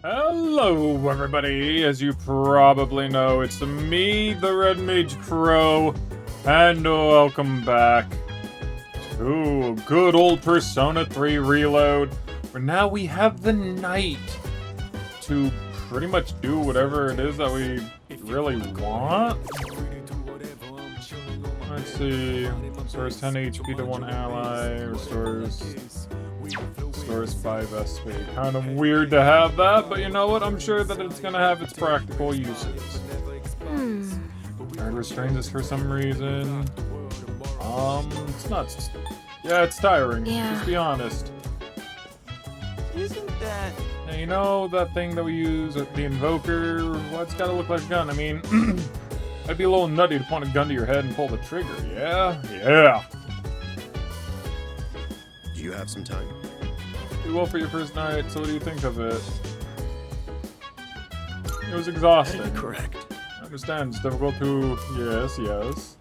Hello, everybody. As you probably know, it's me, the Theredmagekro, and welcome back to good old Persona 3 Reload, where now we have the night to pretty much do whatever it is that we really want. Let's see. Restores 10 HP to one ally. Restores 5 SP. Kind of weird to have that, but you know what? I'm sure that it's gonna have its practical uses. Guard restrains us for some reason. It's nuts. Yeah, it's tiring. Yeah. Let's be honest. Isn't that... Now, you know that thing that we use with the invoker? Well, it's gotta look like a gun. I mean, I'd be a little nutty to point a gun to your head and pull the trigger. Yeah? Yeah. Do you have some time? You will for your first night, so what do you think of it? It was exhausting. Correct. I understand, it's difficult to... Yes.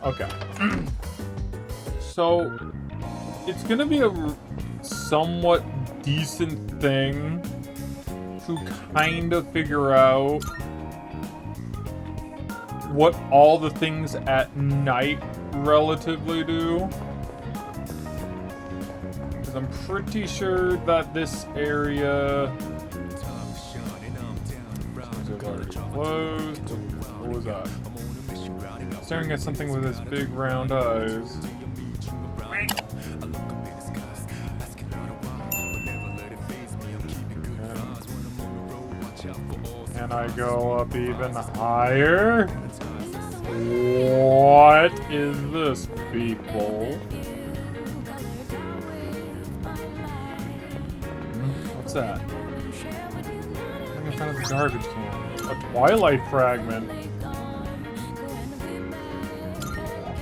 Okay. So, it's gonna be a somewhat decent thing to kind of figure out what all the things at night relatively do. Because I'm pretty sure that this area is already closed. What was that? Staring at something with his big round eyes. Can I go up even higher? What is this, people? What's that? I'm in front of the garbage can. A Twilight fragment.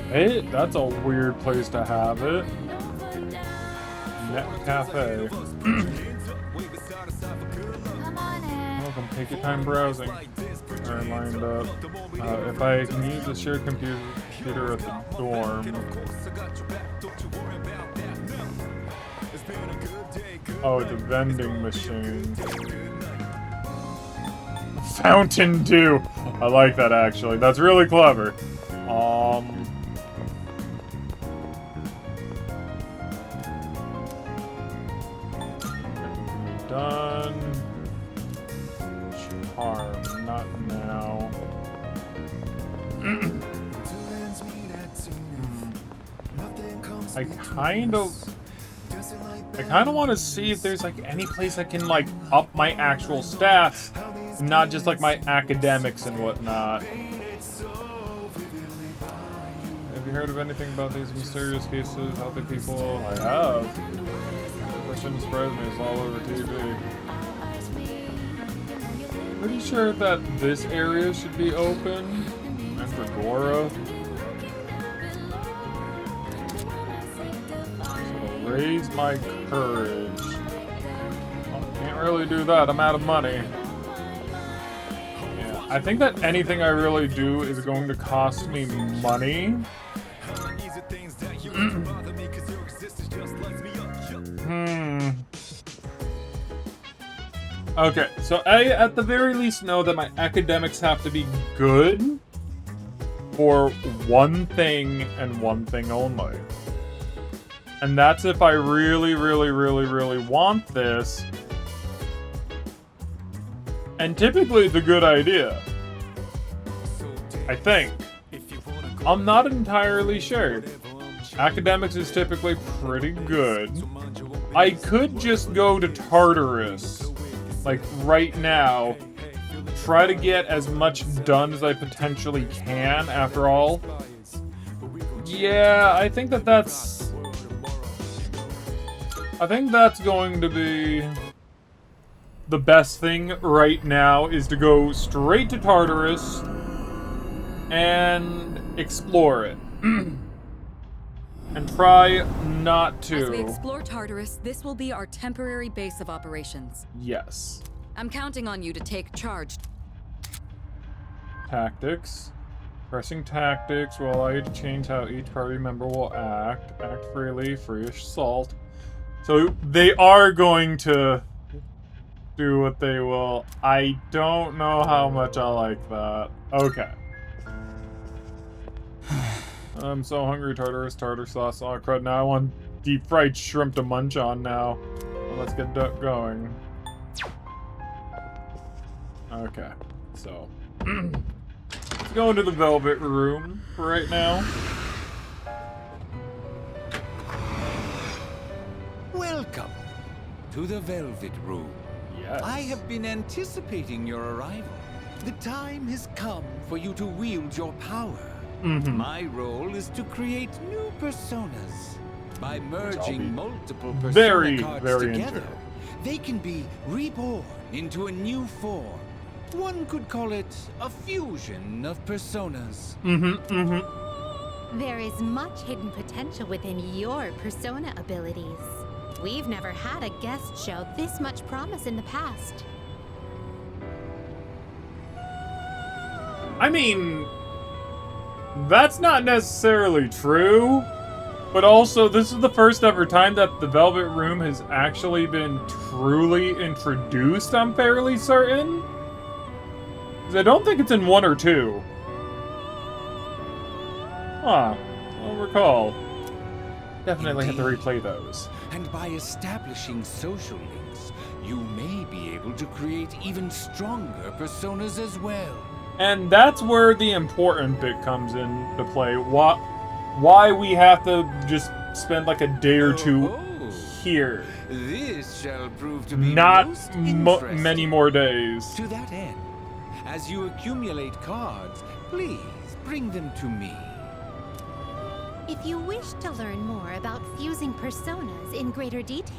Hey, that's a weird place to have it. Net Cafe. Welcome, take your time browsing. Alright, lined up. If I can use the shared computer at the dorm. Oh, it's a vending machine. Fountain Dew! I like that, actually. That's really clever. Done. Charm, not now. I kind of want to see if there's like any place I can like up my actual stats, not just like my academics and whatnot. Have you heard of anything about these mysterious cases of healthy people? I have. That shouldn't surprise me, it's all over TV. Pretty sure that this area should be open. And for Gora. So raise my courage. Well, can't really do that, I'm out of money. Yeah, I think that anything I really do is going to cost me money. Okay, so I, at the very least, know that my academics have to be good for one thing and one thing only. And that's if I really want this. And typically it's a good idea. I think. I'm not entirely sure. Academics is typically pretty good. I could just go to Tartarus. Like, right now, try to get as much done as I potentially can, after all. Yeah, I think that's going to be the best thing right now, is to go straight to Tartarus and explore it. And try not to. As we explore Tartarus, this will be our temporary base of operations. Yes. I'm counting on you to take charge. Tactics. Pressing tactics will allow you to change how each party member will act. Act freely, free assault. So they are going to do what they will. I don't know how much I like that. Okay. I'm so hungry. Tartarus, tartar sauce, all crud. Now I want deep fried shrimp to munch on now. Well, let's get going. Okay. So. Let's go into the velvet room for right now. Welcome to the Velvet Room. Yes. I have been anticipating your arrival. The time has come for you to wield your power. My role is to create new personas. By merging multiple persona cards together, they can be reborn into a new form. One could call it a fusion of personas. There is much hidden potential within your persona abilities. We've never had a guest show this much promise in the past. I mean, that's not necessarily true, but also this is the first ever time that the Velvet Room has actually been truly introduced, I'm fairly certain. 'Cause I don't think it's in 1 or 2. Huh, I don't recall. Definitely have to replay those. And by establishing social links, you may be able to create even stronger personas as well. And that's where the important bit comes into play. Why we have to just spend like a day or two here. This shall prove to be Not most interesting. many more days. To that end, as you accumulate cards, please bring them to me. If you wish to learn more about fusing personas in greater detail,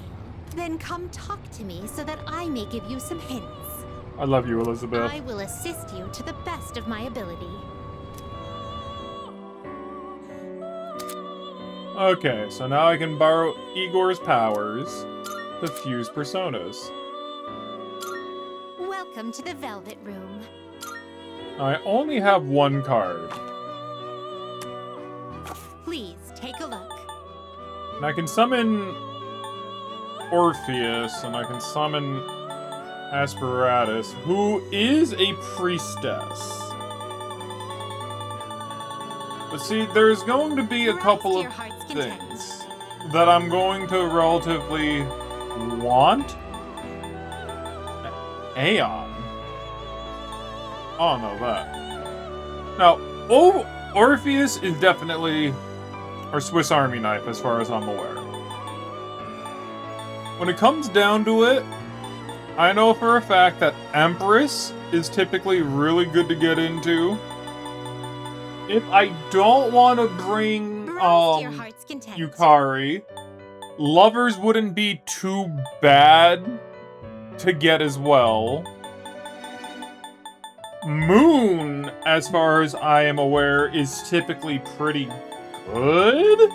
then come talk to me so that I may give you some hints. I love you, Elizabeth. I will assist you to the best of my ability. Okay, so now I can borrow Igor's powers to fuse personas. Welcome to the Velvet Room. I only have 1 card. Please take a look. And I can summon Orpheus, and I can summon Asperatus, who is a priestess. But see, there's going to be a couple of things that I'm going to relatively want. Aeon. Oh, no, that. Now, Orpheus is definitely our Swiss Army knife, as far as I'm aware. When it comes down to it, I know for a fact that Empress is typically really good to get into. If I don't want to bring Yukari, Lovers wouldn't be too bad to get as well. Moon, as far as I am aware, is typically pretty good.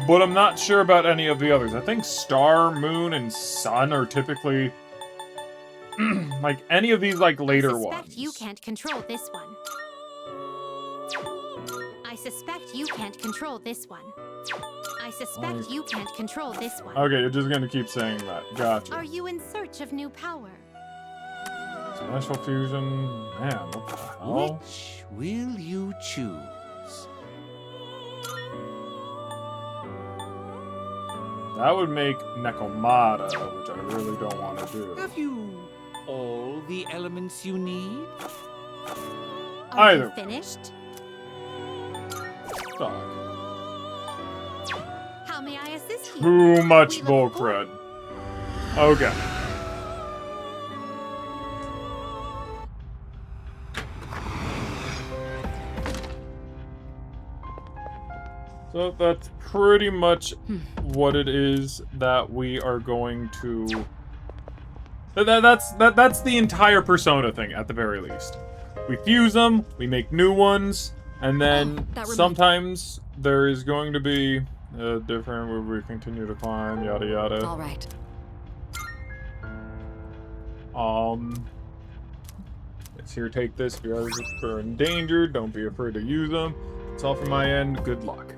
But I'm not sure about any of the others. I think Star, Moon, and Sun are typically like any of these like later ones. I suspect you can't control this one. I suspect you can't control this one. I suspect you can't control this one. Okay, you're just gonna keep saying that. Gotcha. Are you in search of new power? Special fusion. Man, what the hell? Which will you choose? That would make Nekomata, which I really don't want to do. Have you all the elements you need? Are you finished? Fuck. How may I assist you? Too much bullcrud. Okay. So that's pretty much what it is that we are going to... That's the entire Persona thing, at the very least. We fuse them, we make new ones, and then sometimes there is going to be a different where we continue to climb, yada yada. All right. It's here, take this. If you are endangered, don't be afraid to use them. It's all from my end. Good luck.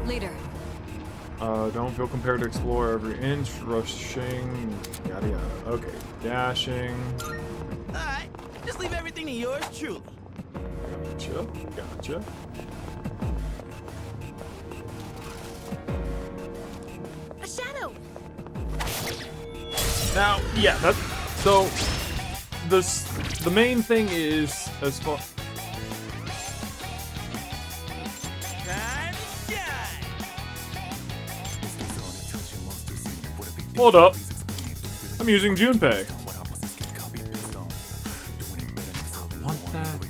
Leader, Don't feel compelled to explore every inch. Rushing. Yada yada. Okay. Dashing. Alright, just leave everything to yours truly. Gotcha. Gotcha. A shadow. Now, yeah, that's so. The main thing is as far. Hold up. I'm using Junpei. Want that?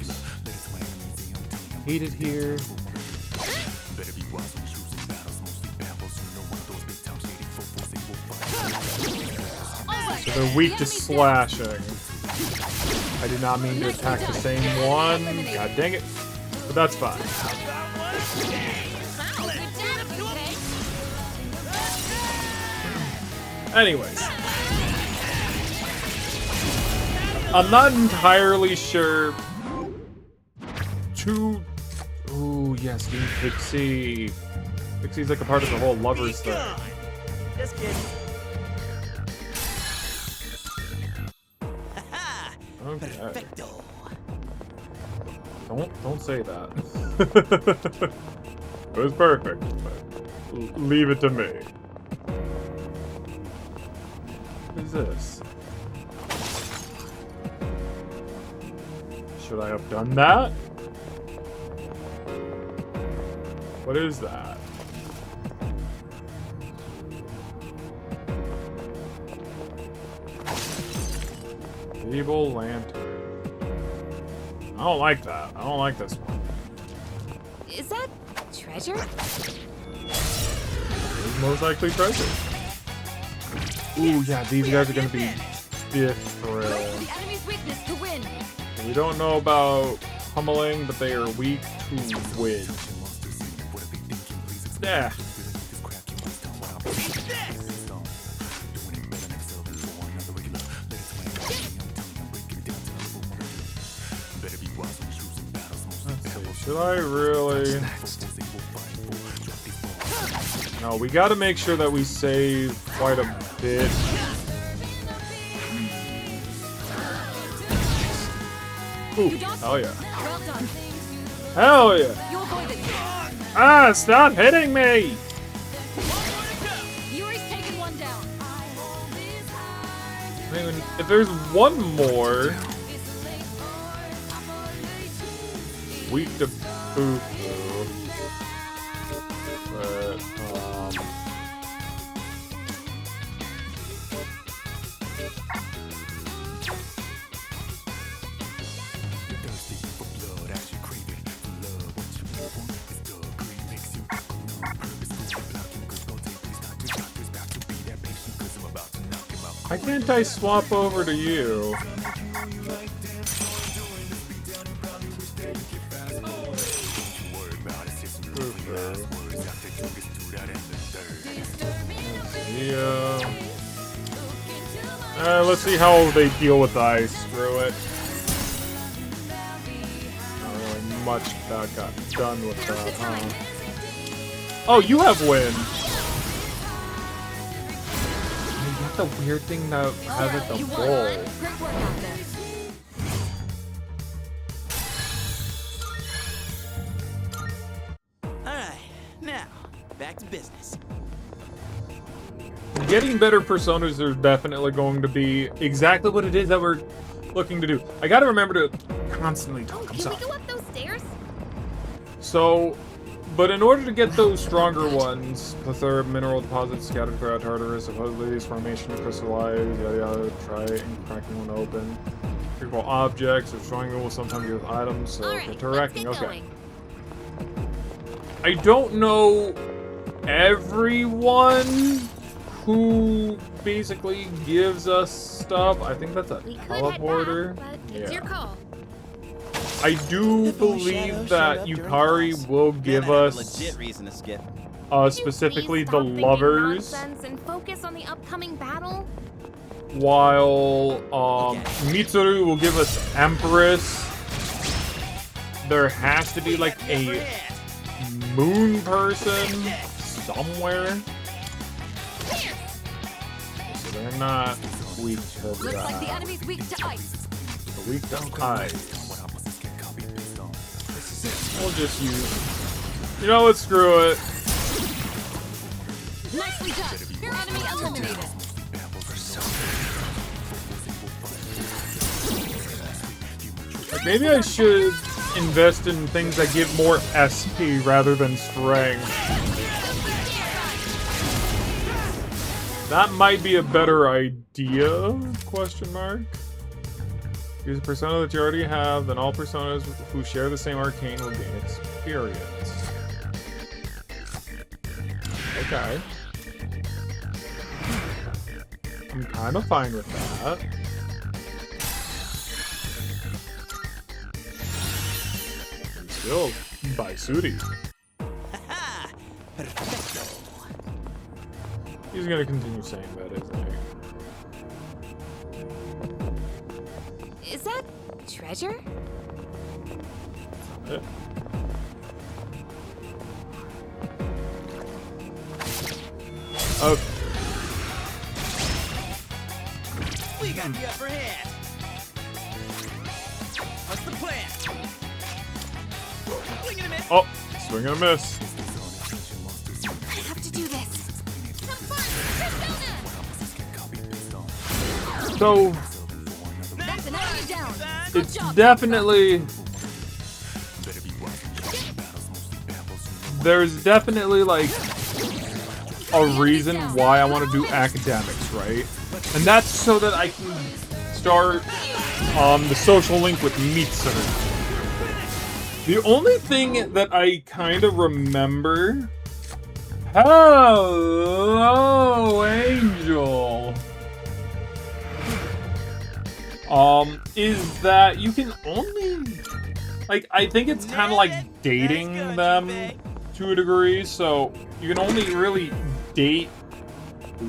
Hate it here. So they're weak to slashing. I did not mean to attack the same one. God dang it. But that's fine. Anyways. I'm not entirely sure. Ooh, yes, the Pixie. Pixie's like a part of the whole lovers thing. Just kidding. Okay. Perfecto. Don't say that. It was perfect, but leave it to me. What is this? Should I have done that? What is that? Evil Lantern. I don't like that. I don't like this one. Is that treasure? It's most likely treasure. Ooh, yeah, these guys are gonna be different. The enemy's weakness to win. We don't know about pummeling, but they are weak to win. Yeah. Let's see, should I really? No, we gotta make sure that we save quite a bit. Ooh, hell yeah. Well done. Hell yeah. You avoided. Ah, stop hitting me! Yuri's taken one down. I mean, if there's one more... Weak to Boo-Boo. But, why can't I swap over to you? Let's see how they deal with ice. Screw it. Not really much that got done with that, huh? Oh, you have wind. You got the weird thing that has it the bowl. Great work out there. Alright, now, back to business. Getting better personas are definitely going to be exactly what it is that we're looking to do. I gotta remember to constantly talk. I'm Can we sorry. go up those stairs? So, but in order to get those stronger ones, plethora of mineral deposits scattered throughout Tartarus, supposedly these formation of crystallized, yada yada, try and cracking one open. Critical objects, destroying them will sometimes give items, so Alright, interacting, let's get okay. going. I don't know everyone who basically gives us stuff. I think that's a We could head teleporter. back, but it's your call. I do believe that Yukari will give us legit reason to skip. specifically Please the stop thinking lovers, nonsense and focus on the upcoming battle. while Okay. Mitsuru will give us Empress. There has to be like a moon person somewhere. they're not weak to Looks like the that. enemy's weak to ice. They're weak to ice. We'll just use... You know what? Screw it. Nicely done. Your enemy eliminated. Like, maybe I should invest in things that give more SP rather than strength. That might be a better idea? Question mark. Use a persona that you already have, then all personas who share the same arcane will gain experience. Okay. I'm kind of fine with that. And still, by Sudi. He's gonna continue saying that, isn't he? Is that treasure? It. Okay. We got the upper hand. What's the plan? Swing and a miss. Oh, swing and a miss. I have to do this. Some fun! Persona! So, That's an enemy down. it's definitely... There's definitely, like, a reason why I want to do academics, right? And that's so that I can start the social link with Mitsu. The only thing that I kind of remember... Hello, Angel! Is that you can only... Like, I think it's kind of like dating them to a degree, so you can only really date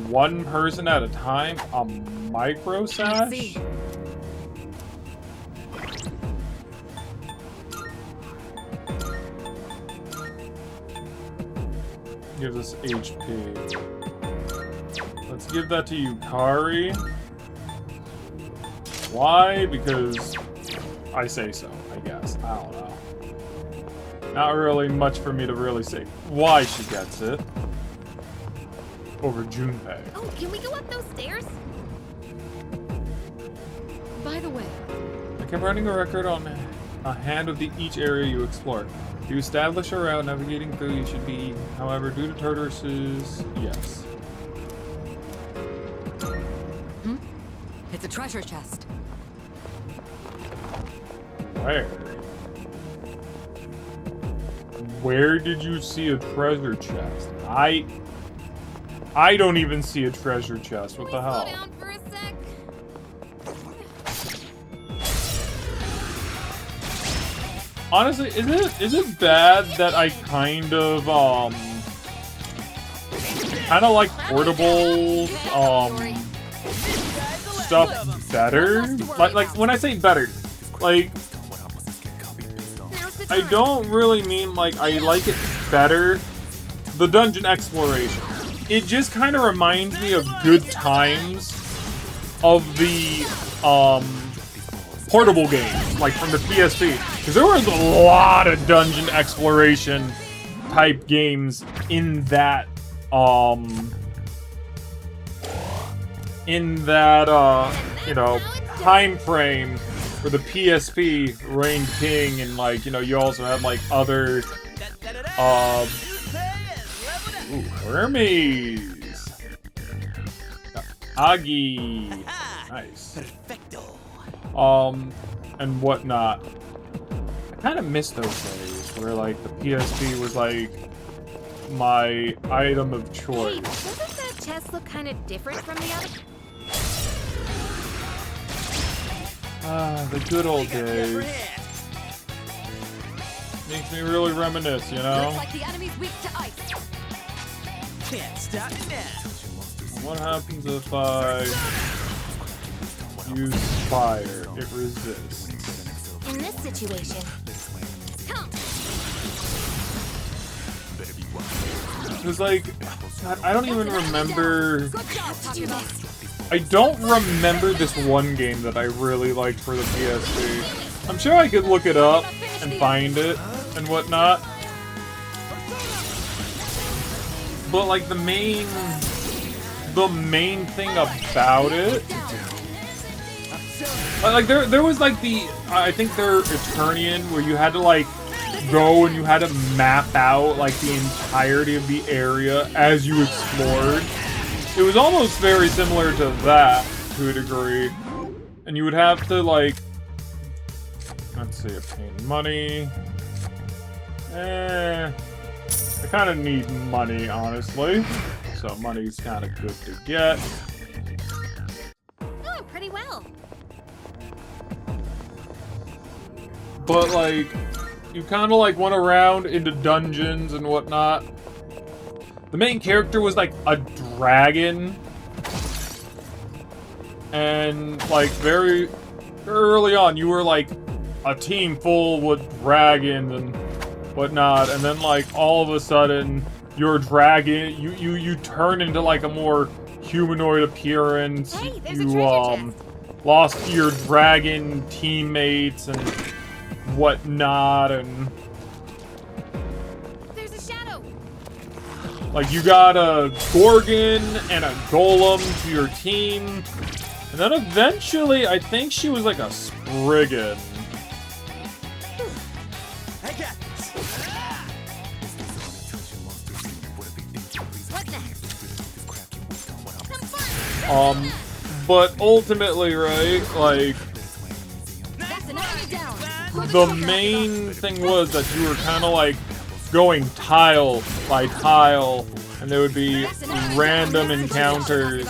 one person at a time. A micro sash? Gives us HP. Let's give that to Yukari. Why? Because I say so, I guess. I don't know. Not really much for me to really say why she gets it. Over Junpei. Oh, can we go up those stairs? By the way, I kept writing a record on a hand of each area you explore. If you establish a route navigating through, you should be, however, due to Tartarus's, yes. it's a treasure chest. Where? Where did you see a treasure chest? I don't even see a treasure chest. What the hell? Slow down for a sec. Honestly, is it bad that I kind of like portable stuff better? Like when I say better, like I don't really mean like I like it better. The dungeon exploration. It just kind of reminds me of good times of the portable games, like from the PSP. Because there was a lot of dungeon exploration type games in that you know, time frame where the PSP reigned king, and like, you know, you also had like other ooh, Hermes, Agi, nice, and whatnot. I kind of miss those days where like the PSP was like my item of choice. Hey, doesn't that chest look kind of different from the other? Ah, the good old days. Makes me really reminisce, you know? Looks like the enemy's weak to ice. Can't stop it now. What happens if I use fire? It resists. In this situation, come. Because, like, God, I don't even remember. Good job, Tartarus. I don't remember this one game that I really liked for the PSP. I'm sure I could look it up and find it and whatnot. But like the main thing about it, like there was like I think their Eternian where you had to like go and you had to map out like the entirety of the area as you explored. It was almost very similar to that to a degree, and you would have to like, let's see, obtain money. I kind of need money, honestly, so money's kind of good to get. Oh, pretty well. But like, you kind of like went around into dungeons and whatnot. The main character was like a dragon, and like very early on, you were like a team full with dragons and whatnot, and then like all of a sudden, your dragon, you turn into like a more humanoid appearance. Hey, there's you a treasure lost your dragon teammates and whatnot, and there's a shadow. like you got a Gorgon and a Golem to your team, and then eventually I think she was like a Spriggan. I got this. What next? Some fun. But ultimately, right, like That's an enemy down. the main thing was that you were kind of like going tile by tile, and there would be random encounters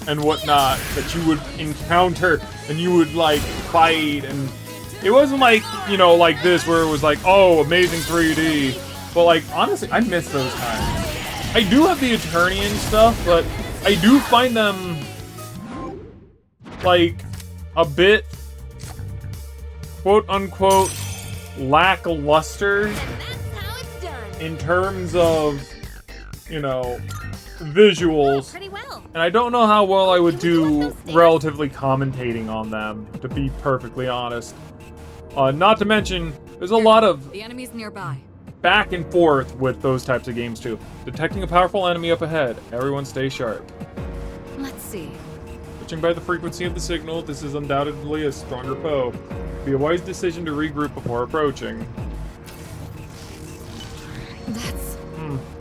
and whatnot that you would encounter, and you would like fight, and it wasn't like, you know, like this where it was like, oh, amazing 3D, but like honestly, I miss those times. I do have the Eternian stuff, but I do find them like a bit quote-unquote lackluster That's how it's done. in terms of, you know, visuals. Pretty well. And I don't know how well I would do relatively commentating on them, to be perfectly honest. Not to mention, there's a lot of The enemy's nearby. back and forth with those types of games too. Detecting a powerful enemy up ahead. Everyone stay sharp. Let's see. Judging by the frequency of the signal, this is undoubtedly a stronger foe. Be a wise decision to regroup before approaching. That's...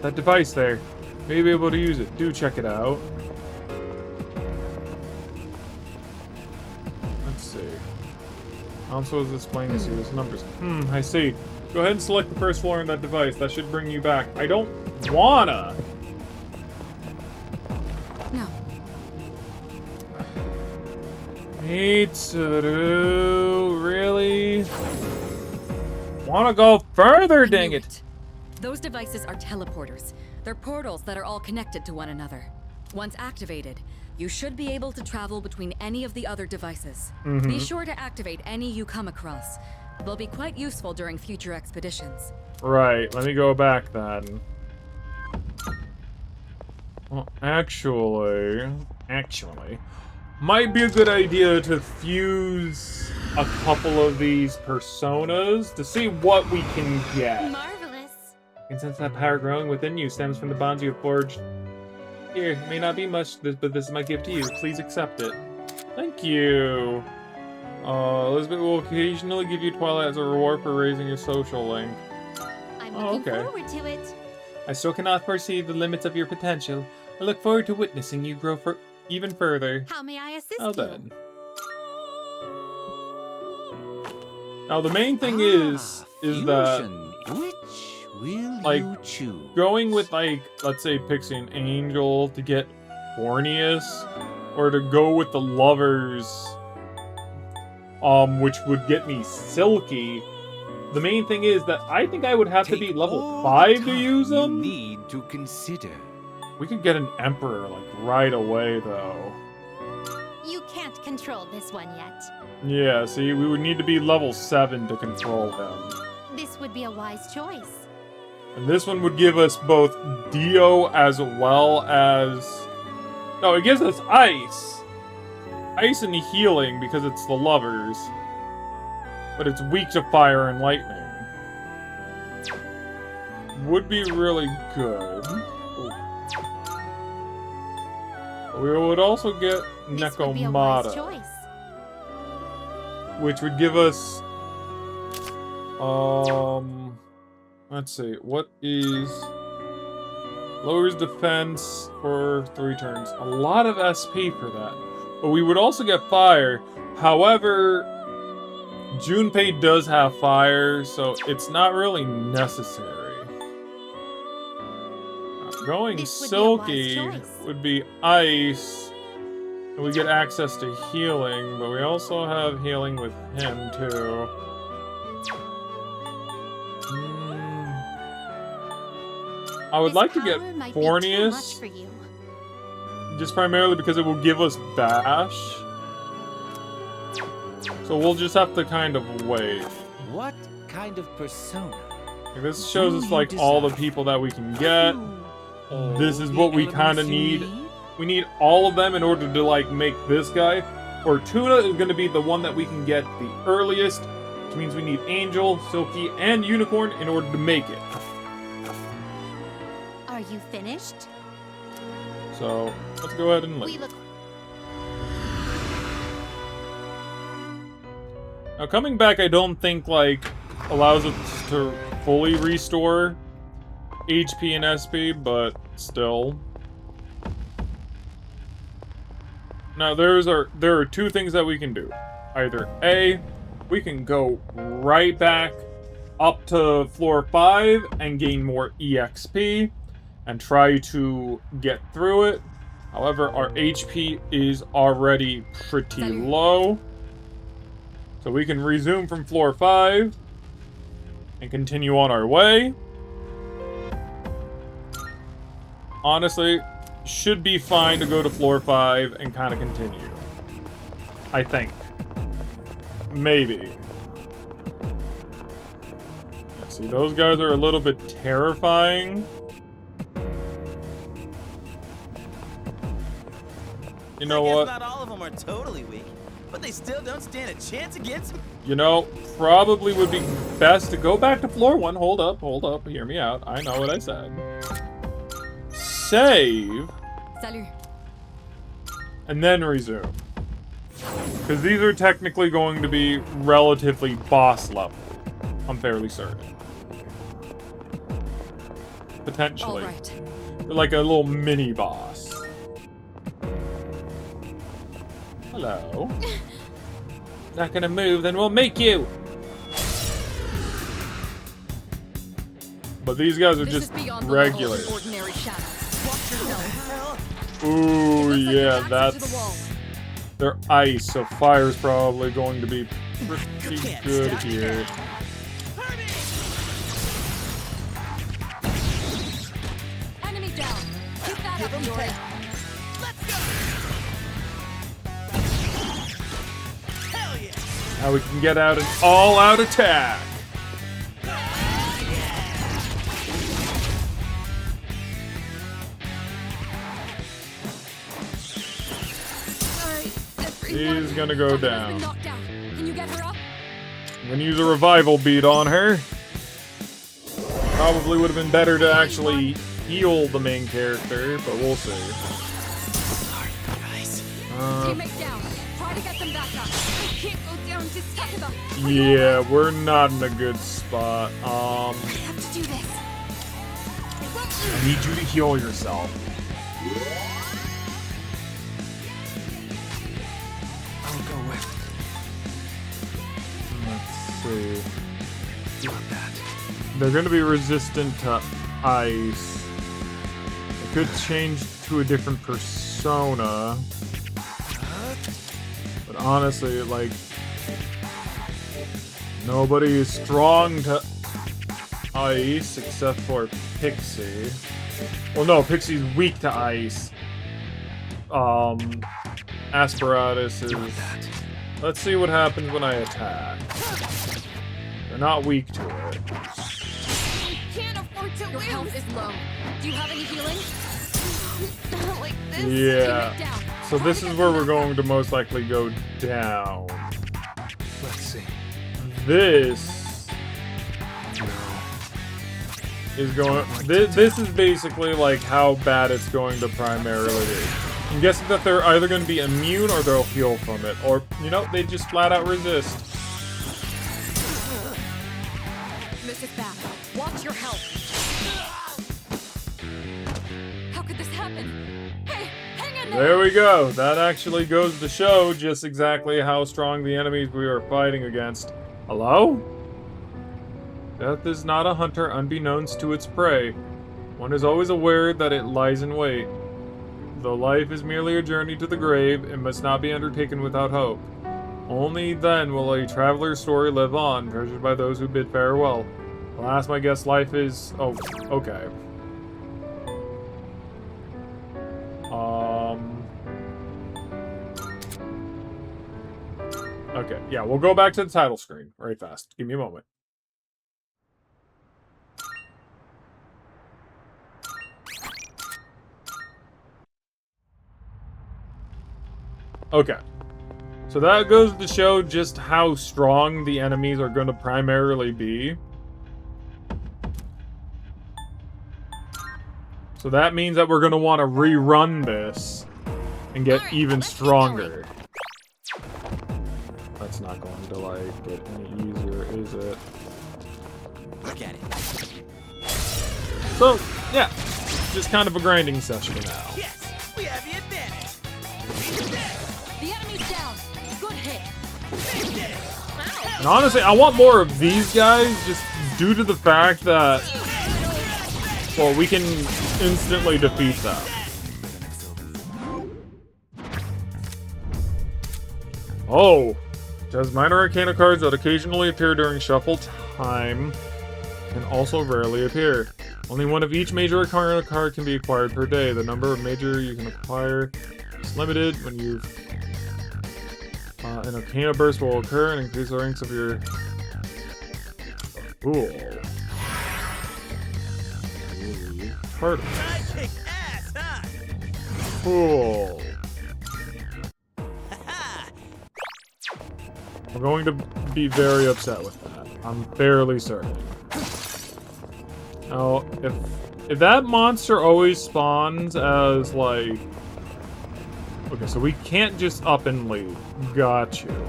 That device there. May be able to use it. Do check it out. Let's see. Console is displaying the series numbers. I see. Go ahead and select the first floor on that device. That should bring you back. I don't wanna. No. Mitsuru, really? Wanna go further, I dang knew it. Those devices are teleporters. They're portals that are all connected to one another. Once activated, you should be able to travel between any of the other devices. Be sure to activate any you come across. They'll be quite useful during future expeditions. Right, let me go back then. Well, actually, might be a good idea to fuse a couple of these personas to see what we can get. Marvelous. And since that power growing within you stems from the bonds you have forged. Here, it may not be much, but this is my gift to you. Please accept it. Thank you. Elizabeth will occasionally give you Twilight as a reward for raising your social link. I'm Oh, looking okay. forward to it. I still cannot perceive the limits of your potential. I look forward to witnessing you grow even further. How may I assist Well you? then. Now the main thing is that Fusion. Which will like, you choose? going with like, let's say Pixie and Angel to get Hornius, or to go with the Lovers, which would get me Silky. The main thing is that I think I would have to be Take level all 5 the to time use you them. need to consider. We could get an Emperor like right away though. You can't control this one yet. Yeah, see, we would need to be level 7 to control him. This would be a wise choice. And this one would give us both Dio as well as... No, it gives us Ice. ice and healing because it's the lovers. But it's weak to fire and lightning. Would be really good. Ooh. We would also get This would be a wise Nekomata, choice. which would give us let's see, what is lowers defense for 3 turns. A lot of SP for that. But we would also get fire. However, Junpei does have fire, so it's not really necessary. Going This would be a silky wise choice. would be ice, and we get access to healing, but we also have healing with him too. I would This like to get power might be too Fornius, much for you. just primarily because it will give us bash. So we'll just have to kind of wait. What kind of persona? Like, this shows us like all the people that we can get. This is what we kind of need. We need all of them in order to like make this guy. Fortuna is going to be the one that we can get the earliest, which means we need Angel, Silky, and Unicorn in order to make it. Are you finished? So let's go ahead and We leave. look. Now coming back, I don't think like allows us to fully restore HP and SP, but still. Now there are 2 things that we can do. Either A, we can go right back up to floor 5 and gain more EXP and try to get through it. However, our HP is already pretty low. So we can resume from floor 5 and continue on our way. Honestly, should be fine to go to floor 5 and kind of continue. I think. Maybe. Let's see, those guys are a little bit terrifying. You know I guess what? not all of them are totally weak, but they still don't stand a chance against me. You know, probably would be best to go back to floor 1. Hold up, hear me out. I know what I said. Save, Salut. and then resume. Because these are technically going to be relatively boss level. I'm fairly certain. Potentially. All right. Like a little mini boss. Hello. Not gonna move, then we'll make you! But these guys are This just is beyond the level of regular. an ordinary shadow. Watch yourself. Ooh, Looks like yeah, you're back into the that's... wall. They're ice, so fire's probably going to be pretty can't good stop here. Enemy down. Keep that Give up, 'em Yuri. hell. Let's go! Hell yeah! Now we can get out an all-out attack. He's gonna go down. Can you get her up? I'm gonna use a revival beat on her. Probably would have been better to actually heal the main character, but we'll see. Sorry, guys. Teammate down. Try to get them back up. I can't go down to Sakura. Yeah, we're not in a good spot. I have to do this. I need you to heal yourself. I'll go with. Let's see. You want that? They're going to be resistant to ice. It could change to a different persona. But honestly, like, nobody is strong to ice except for Pixie. Well, no, Pixie's weak to ice. Asperatus is... Let's see what happens when I attack. They're not weak to it. Can't afford to Your lose. health is low. Do you have any healing? Not like this. Yeah. Teammate down. So this is where we're going to most likely go down. Let's see. This is going. This is basically like how bad it's going to primarily be. I'm guessing that they're either going to be immune or they'll heal from it, or you know they just flat out resist. Mrs. Back, watch your health. How could this happen? Hey, hang in there! There we go. That actually goes to show just exactly how strong the enemies we are fighting against. Hello? Death is not a hunter unbeknownst to its prey. One is always aware that it lies in wait. Though life is merely a journey to the grave, it must not be undertaken without hope. Only then will a traveler's story live on, treasured by those who bid farewell. Alas, my guess life is... Oh, okay. Okay, yeah, we'll go back to the title screen right fast. Give me a moment. Okay. So that goes to show just how strong the enemies are going to primarily be. So that means that we're going to want to rerun this and get even stronger. That's not going to, like, get any easier, is it? Look at it. So, yeah. Just kind of a grinding session now. Yes, we have the advantage. The enemy's down. Good hit. And honestly, I want more of these guys just due to the fact that, well, we can instantly defeat them. Oh! It has minor arcana cards that occasionally appear during shuffle time and also rarely appear. Only one of each major arcana card can be acquired per day. The number of major you can acquire is limited. When you've an arcana burst will occur and increase the ranks of your... Cool. Tartarus. I kick ass, huh? Cool. I'm going to be very upset with that. I'm fairly certain. Now, if that monster always spawns as, like... Okay, so we can't just up and leave. Got you.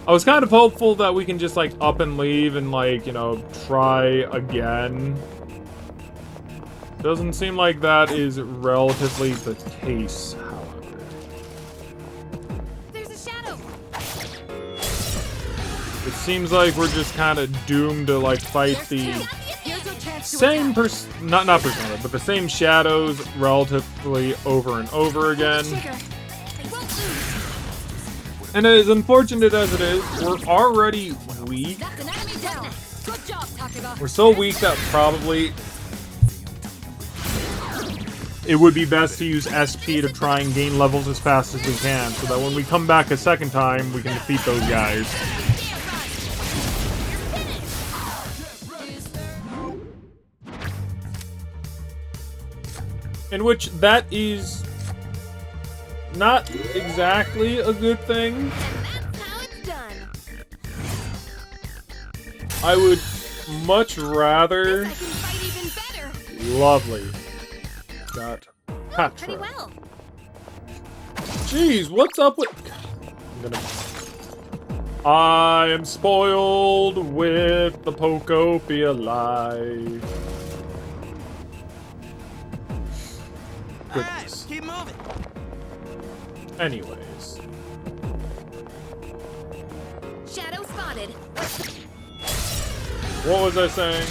I was kind of hopeful that we can just, like, up and leave and, like, you know, try again. Doesn't seem like that is relatively the case, however. There's a shadow. It seems like we're just kind of doomed to, like, fight the same not persona, but the same shadows relatively over and over again. And as unfortunate as it is, we're already weak. We're so weak that probably it would be best to use SP to try and gain levels as fast as we can, so that when we come back a second time, we can defeat those guys. In which that is not exactly a good thing. And that's how it's done. I would much rather... I can fight even better. Lovely. Got Patra. Pretty well. Jeez, what's up with... I am spoiled with the Pokopia life. Alright, keep moving. Anyways. Shadow spotted. What was I saying?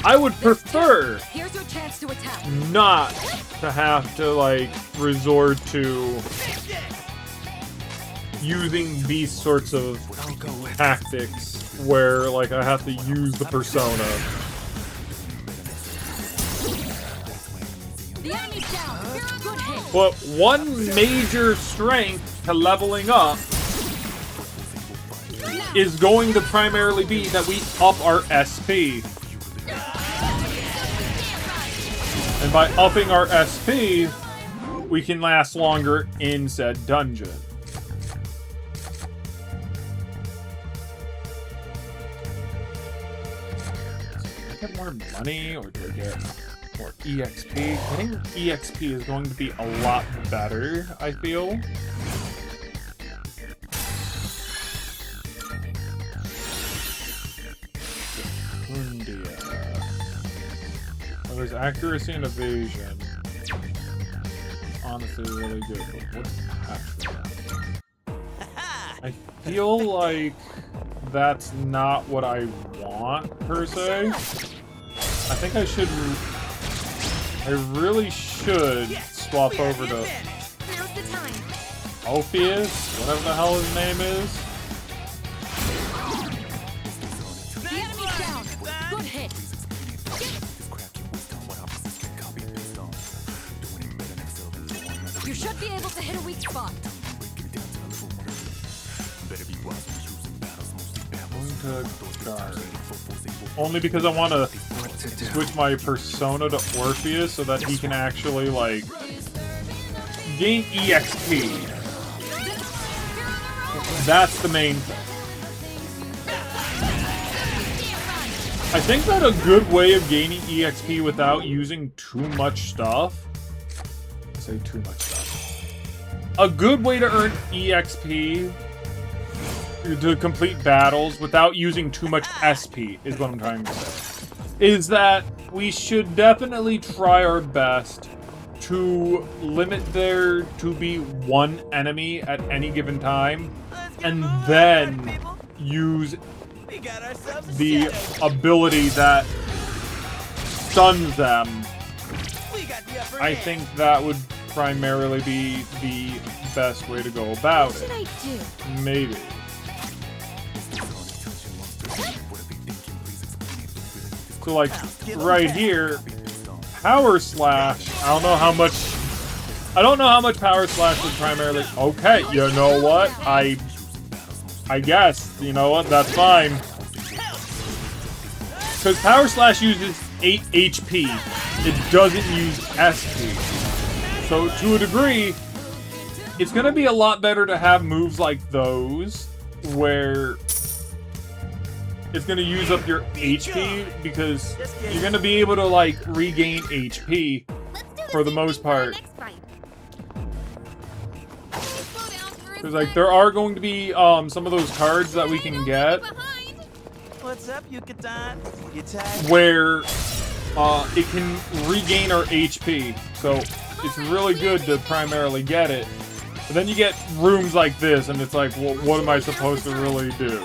I would prefer Here's your chance to attack. not to have to, like, resort to using these sorts of tactics where, like, I have to use the persona. The enemy's down. Good hit. But one major strength to leveling up is going to primarily be that we up our SP. And by upping our SP, we can last longer in said dungeon. Do I get more money, or do I get more EXP? Getting EXP is going to be a lot better, I feel. Well, there's accuracy and evasion. Honestly, really good. But what's actually that? I feel like that's not what I want, per se. I think I should... I really should swap over to Ophius, whatever the hell his name is. The enemy's down. Good hit. You should be able to hit a weak spot. Going to guard. Only because I want to switch my persona to Orpheus so that he can actually, like, gain EXP. That's the main thing. I think that a good way of gaining EXP without using too much stuff... I say too much stuff. A good way to earn EXP to complete battles without using too much SP is what I'm trying to say. Is that we should definitely try our best to limit there to be one enemy at any given time, and then use the ability that stuns them. I think that would primarily be the best way to go about it. What should I do? Maybe. So, like, right here, Power Slash, I don't know how much Power Slash would primarily... Okay, you know what? I guess, you know what? That's fine. Because Power Slash uses 8 HP. It doesn't use SP. So, to a degree, it's going to be a lot better to have moves like those, where it's going to use up your HP, because you're going to be able to, like, regain HP for the most part. Because, like, there are going to be some of those cards that we can get What's up, Yucatan? You where it can regain our HP. So it's really good to primarily get it. But then you get rooms like this, and it's like, well, what am I supposed to really do?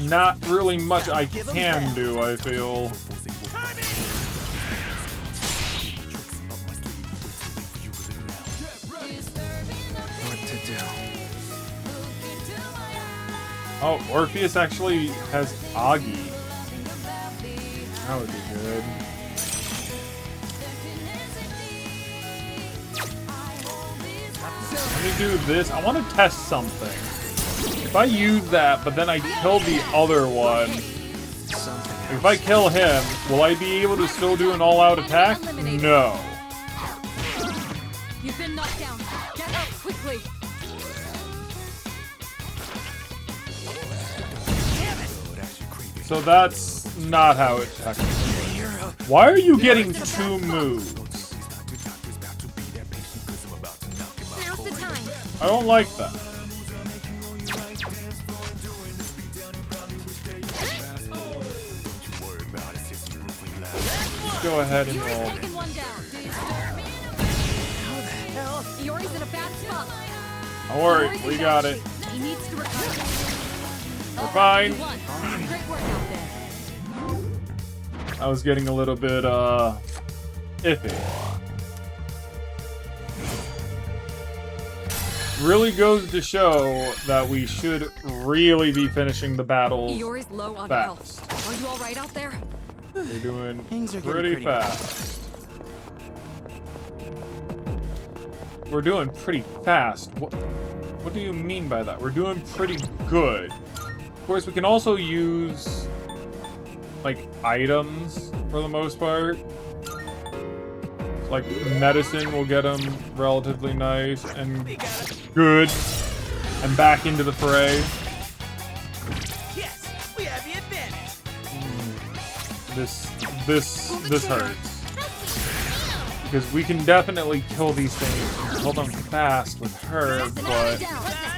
Not really much I can do, I feel. What to do? Oh, Orpheus actually has Augie. That would be good. Let me do this. I want to test something. If I use that, but then I kill the other one, if I kill him, will I be able to still do an all-out attack? No. You've been knocked down. Get up quickly. So that's not how it technically works. Why are you getting 2 moves? I don't like that. Go ahead and roll. Yori's in a bad spot. Don't worry, we got it. He needs to recover. We're fine. Great work out there. I was getting a little bit iffy. Really goes to show that we should really be finishing the battles Yori's low on fast. health. Are you all right out there? We're doing Things are getting pretty pretty fast. we're doing pretty fast. What do you mean by that? We're doing pretty good. Of course, we can also use, like, items for the most part. Like, medicine will get them relatively nice and good. And back into the fray. Yes, we have the advantage. This hurts. Because we can definitely kill these things and kill them fast with her, but...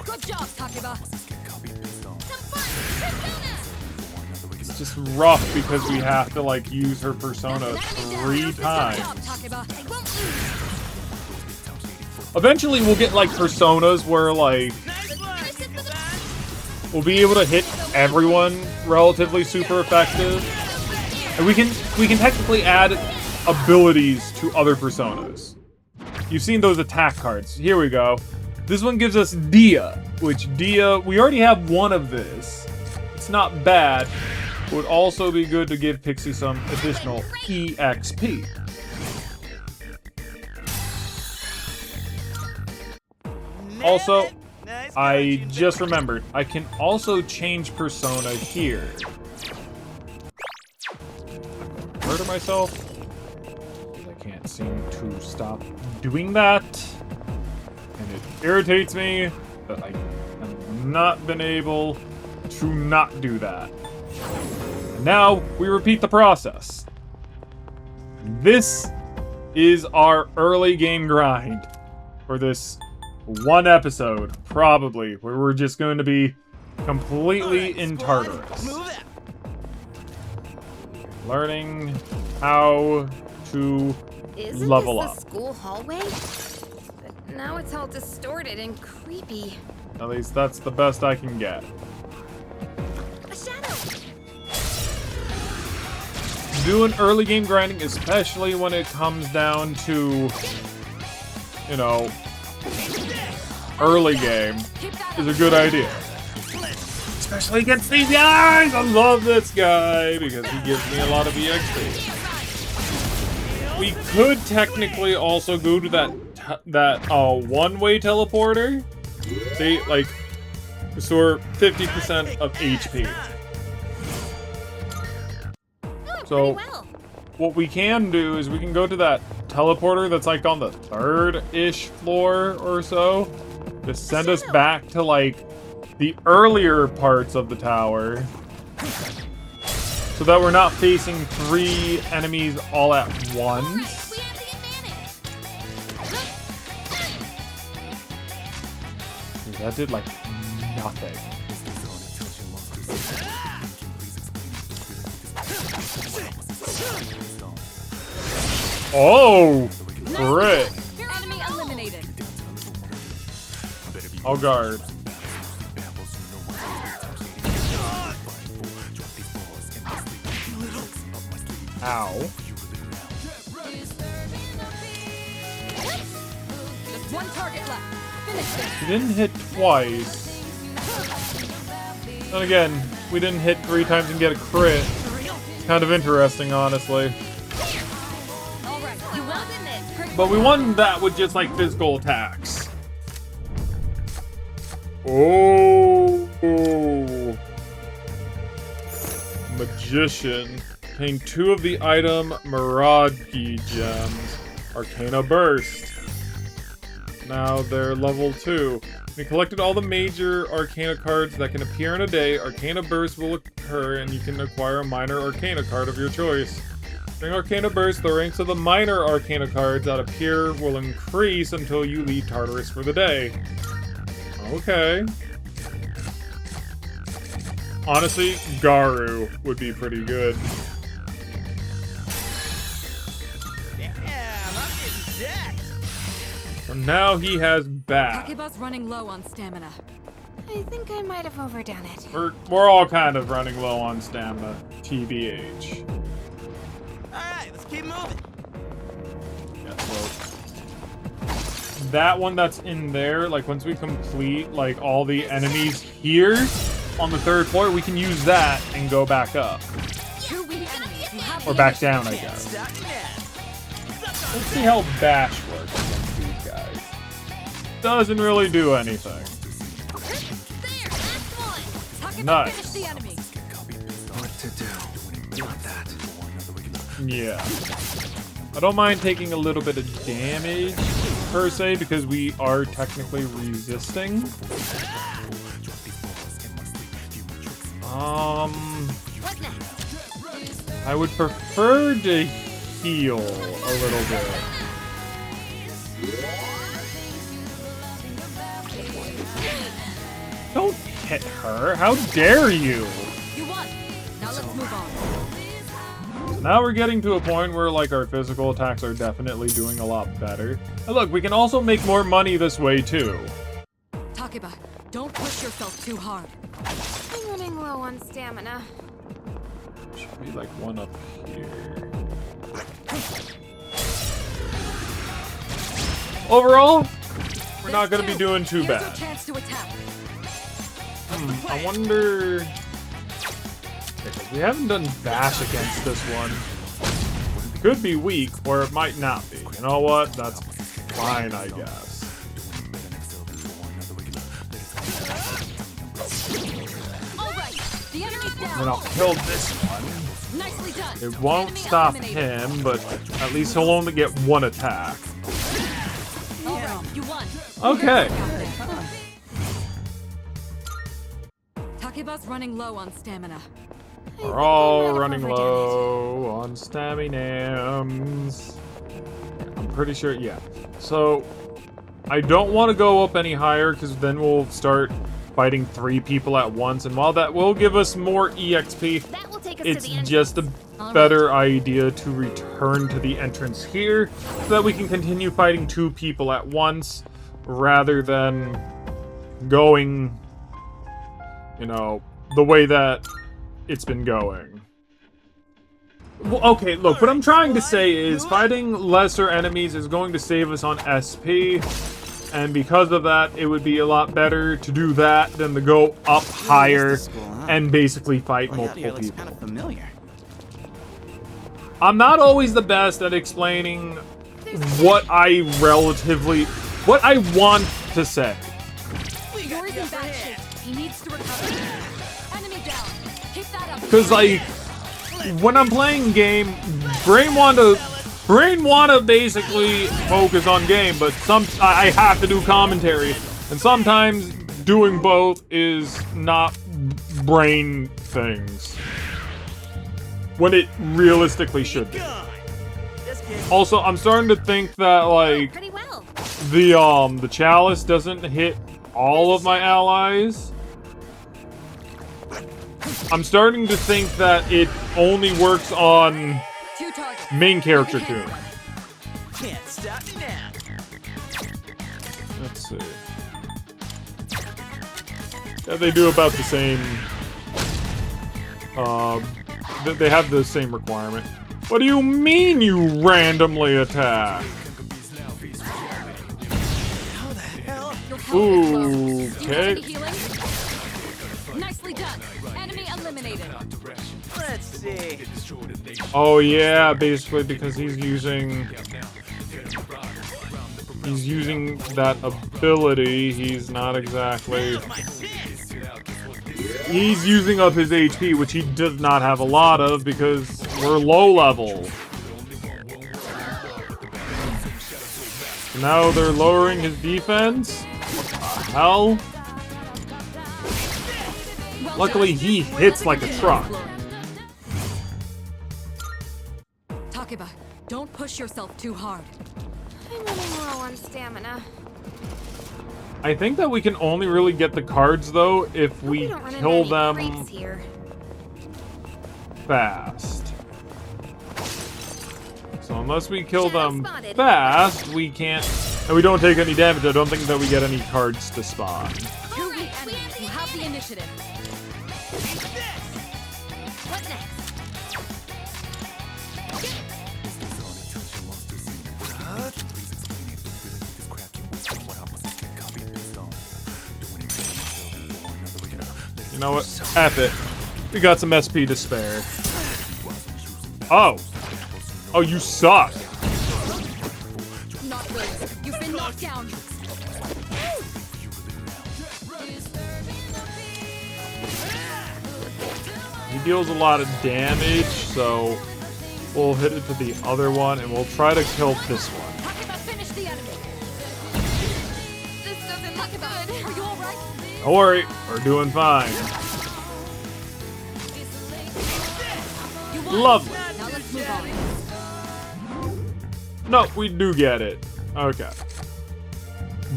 Good job, Takeba. It's just rough because we have to, like, use her persona 3 times. Eventually we'll get, like, personas where, like, we'll be able to hit everyone relatively super effective. And we can technically add abilities to other personas. You've seen those attack cards. Here we go. This one gives us Dia, which Dia, we already have one of this. It's not bad. It would also be good to give Pixie some additional EXP. Also, I just remembered, I can also change persona here. Murder myself? I can't seem to stop doing that. And it irritates me that I have not been able to not do that. And now, we repeat the process. This is our early game grind for this one episode, probably, where we're just going to be completely in Tartarus. Learning how to level up. Isn't this the school hallway? But now it's all distorted and creepy. At least that's the best I can get. A shadow! Doing early game grinding, especially when it comes down to, you know, early game, is a good idea. Especially against these guys! I love this guy because he gives me a lot of EXP. We could technically also go to that one-way teleporter. They, like, restore 50% of HP. So, what we can do is we can go to that teleporter that's, like, on the 3rd-ish floor or so. To send us back to, like, the earlier parts of the tower. So that we're not facing 3 enemies all at once. Dude, that did, like, nothing. Oh! Frick! Enemy eliminated. I'll guard. Ow. Just one target left. Finish this. He didn't hit twice. Then again, we didn't hit 3 times and get a crit. It's kind of interesting, honestly. All right, you won this. But we won that with just, like, physical attacks. Oh. Magician. Obtain 2 of the item Mirage gems. Arcana Burst. Now they're level 2. When you collected all the major Arcana cards that can appear in a day, Arcana Burst will occur and you can acquire a minor Arcana card of your choice. During Arcana Burst, the ranks of the minor Arcana cards that appear will increase until you leave Tartarus for the day. Okay. Honestly, Garu would be pretty good. So now he has Bat. Takeba's running low on stamina. I think I might have overdone it. We're all kind of running low on stamina, TBH. Alright, let's keep moving. Yeah, so that one that's in there, like once we complete like all the enemies here on the 3rd floor, we can use that and go back up. 2 weak enemies. You have Or back down, I guess. Let's see how Bash works against these guys. doesn't really do anything. Nice. What to do? Not that. Yeah. I don't mind taking a little bit of damage, per se, because we are technically resisting. I would prefer to heal a little bit. Don't hit her. How dare you? You won. Now let's move on. Now we're getting to a point where, like, our physical attacks are definitely doing a lot better. And look, we can also make more money this way, too. Takeba, don't push yourself too hard. I'm running low on stamina. Should be, like, one up here. Overall, we're not going to be doing too bad. Here's your chance to attack. I wonder... We haven't done bash against this one. Could be weak, or it might not be. You know what? That's fine, I guess. Alright, the enemy's down. Then I'll kill this one. Nicely done. It won't Enemy stop eliminated. him, but at least he'll only get one attack. Alright, you won. Okay. Takeba's running low on stamina. We're all running low on staminams. I'm pretty sure, yeah. So, I don't want to go up any higher, because then we'll start fighting 3 people at once. And while that will give us more EXP, That will take us it's to the entrance. just a better idea to return to the entrance here, so that we can continue fighting 2 people at once, rather than going, you know, the way that it's been going. Well, okay, look, what I'm trying to say is fighting lesser enemies is going to save us on SP, and because of that, it would be a lot better to do that than to go up higher and basically fight multiple people. Kind of familiar. I'm not always the best at explaining what I want to say. Yori's in bad shape. He needs to recover. Enemy down. Keep that up. Because, like, when I'm playing game, brain wanna basically focus on game, but I have to do commentary, and sometimes doing both is not brain things when it realistically should be. Also, I'm starting to think that, like, Pretty well. the chalice doesn't hit all of my allies. I'm starting to think that it only works on 2 targets. main character too. Can't stop me now. Let's see. Yeah, they do about the same. They have the same requirement. What do you mean you randomly attack? How the hell? Your health is low. Do you have Okay. any healing? Nicely done. Enemy eliminated. Let's see. Oh yeah, basically because he's using that ability. He's not exactly. He's using up his HP, which he does not have a lot of because we're low level. Now they're lowering his defense. What the hell? Well Luckily, done. he hits like a truck. Takeba, don't push yourself too hard. I'm running low on stamina. I think that we can only really get the cards, though, if Hope we don't run into kill any them creeps here. fast. So unless we kill Shadow them spotted. fast, we can't... And we don't take any damage, I don't think that we get any cards to spawn. 2 weak enemies. You have the initiative. What next? You know what? F it. We got some SP to spare. Oh. Oh, you suck. Not good. You've been knocked down. deals a lot of damage, so we'll hit it to the other one, and we'll try to kill this one. Finish the enemy. This doesn't look good. Are you all right? Don't worry, we're doing fine. Lovely. Now let's move on. No, we do get it. Okay.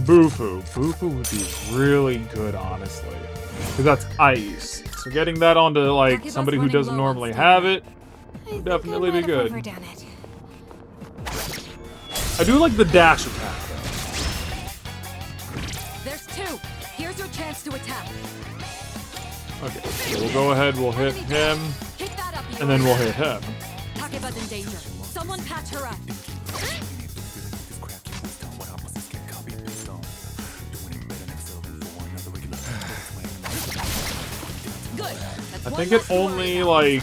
Bufu. Bufu would be really good, honestly. Because that's ice. So getting that onto, like, somebody who doesn't normally have it would definitely be good. I do like the dash attack, though. There's two. Here's your chance to attack. Okay, so we'll go ahead, we'll hit him, Keep that up, and then we'll hit him. Takeba's in danger. Someone patch her up. Good. I think it only, like,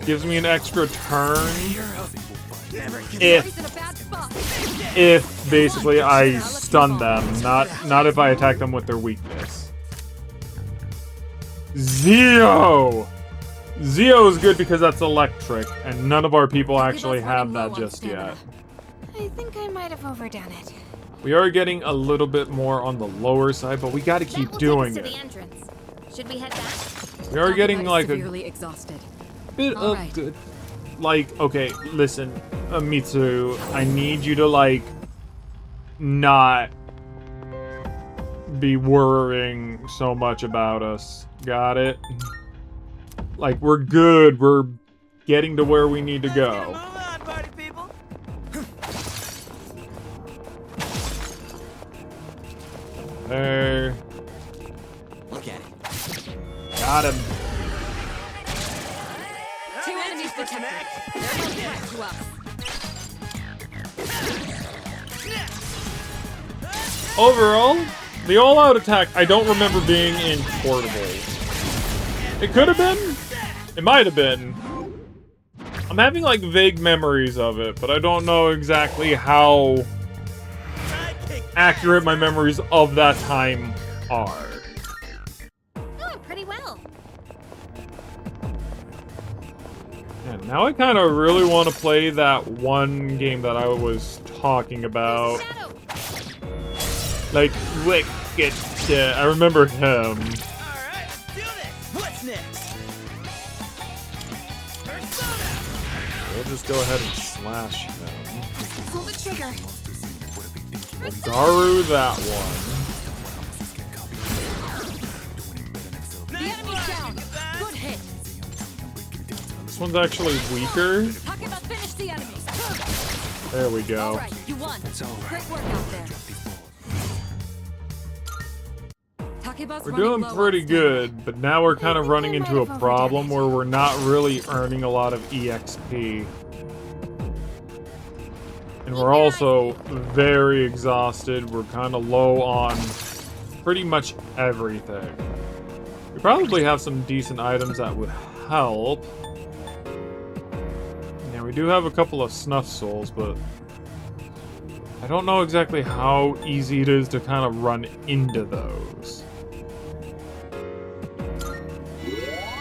gives me an extra turn if basically I stun them, not if I attack them with their weakness. Zeo! Zeo is good because that's electric, and none of our people actually have that just yet. I think I might have overdone it. We are getting a little bit more on the lower side, but we gotta keep doing it. Should we head back? We are getting like a severely exhausted. bit All of right. good. Like, okay, listen, Mitsu, I need you to, like, not be worrying so much about us. Got it? Like, we're good. We're getting to where we need to go. Move on, party people. There. Look at it. Got him. Two enemies detected. They're no threat to us. Overall, the all-out attack, I don't remember being in portable. It could have been. It might have been. I'm having, like, vague memories of it, but I don't know exactly how accurate my memories of that time are. Oh, pretty well. And now I kind of really want to play that one game that I was talking about. Shadow. Like, Wicked. I remember him. All right, let's do this. What's next? Persona. We'll just go ahead and slash him. Pull the trigger. Garu that one. The enemy's down. Good hit. This one's actually weaker. Takeba finished the enemy. There we All go. right, you won. Great work out there. Takeba's We're running doing low on pretty stamina. good, but now we're kind of think running I into a might have problem overdone where we're not really earning a lot of EXP. And we're also very exhausted. We're kind of low on pretty much everything. We probably have some decent items that would help. Yeah, we do have a couple of snuff souls, but I don't know exactly how easy it is to kind of run into those.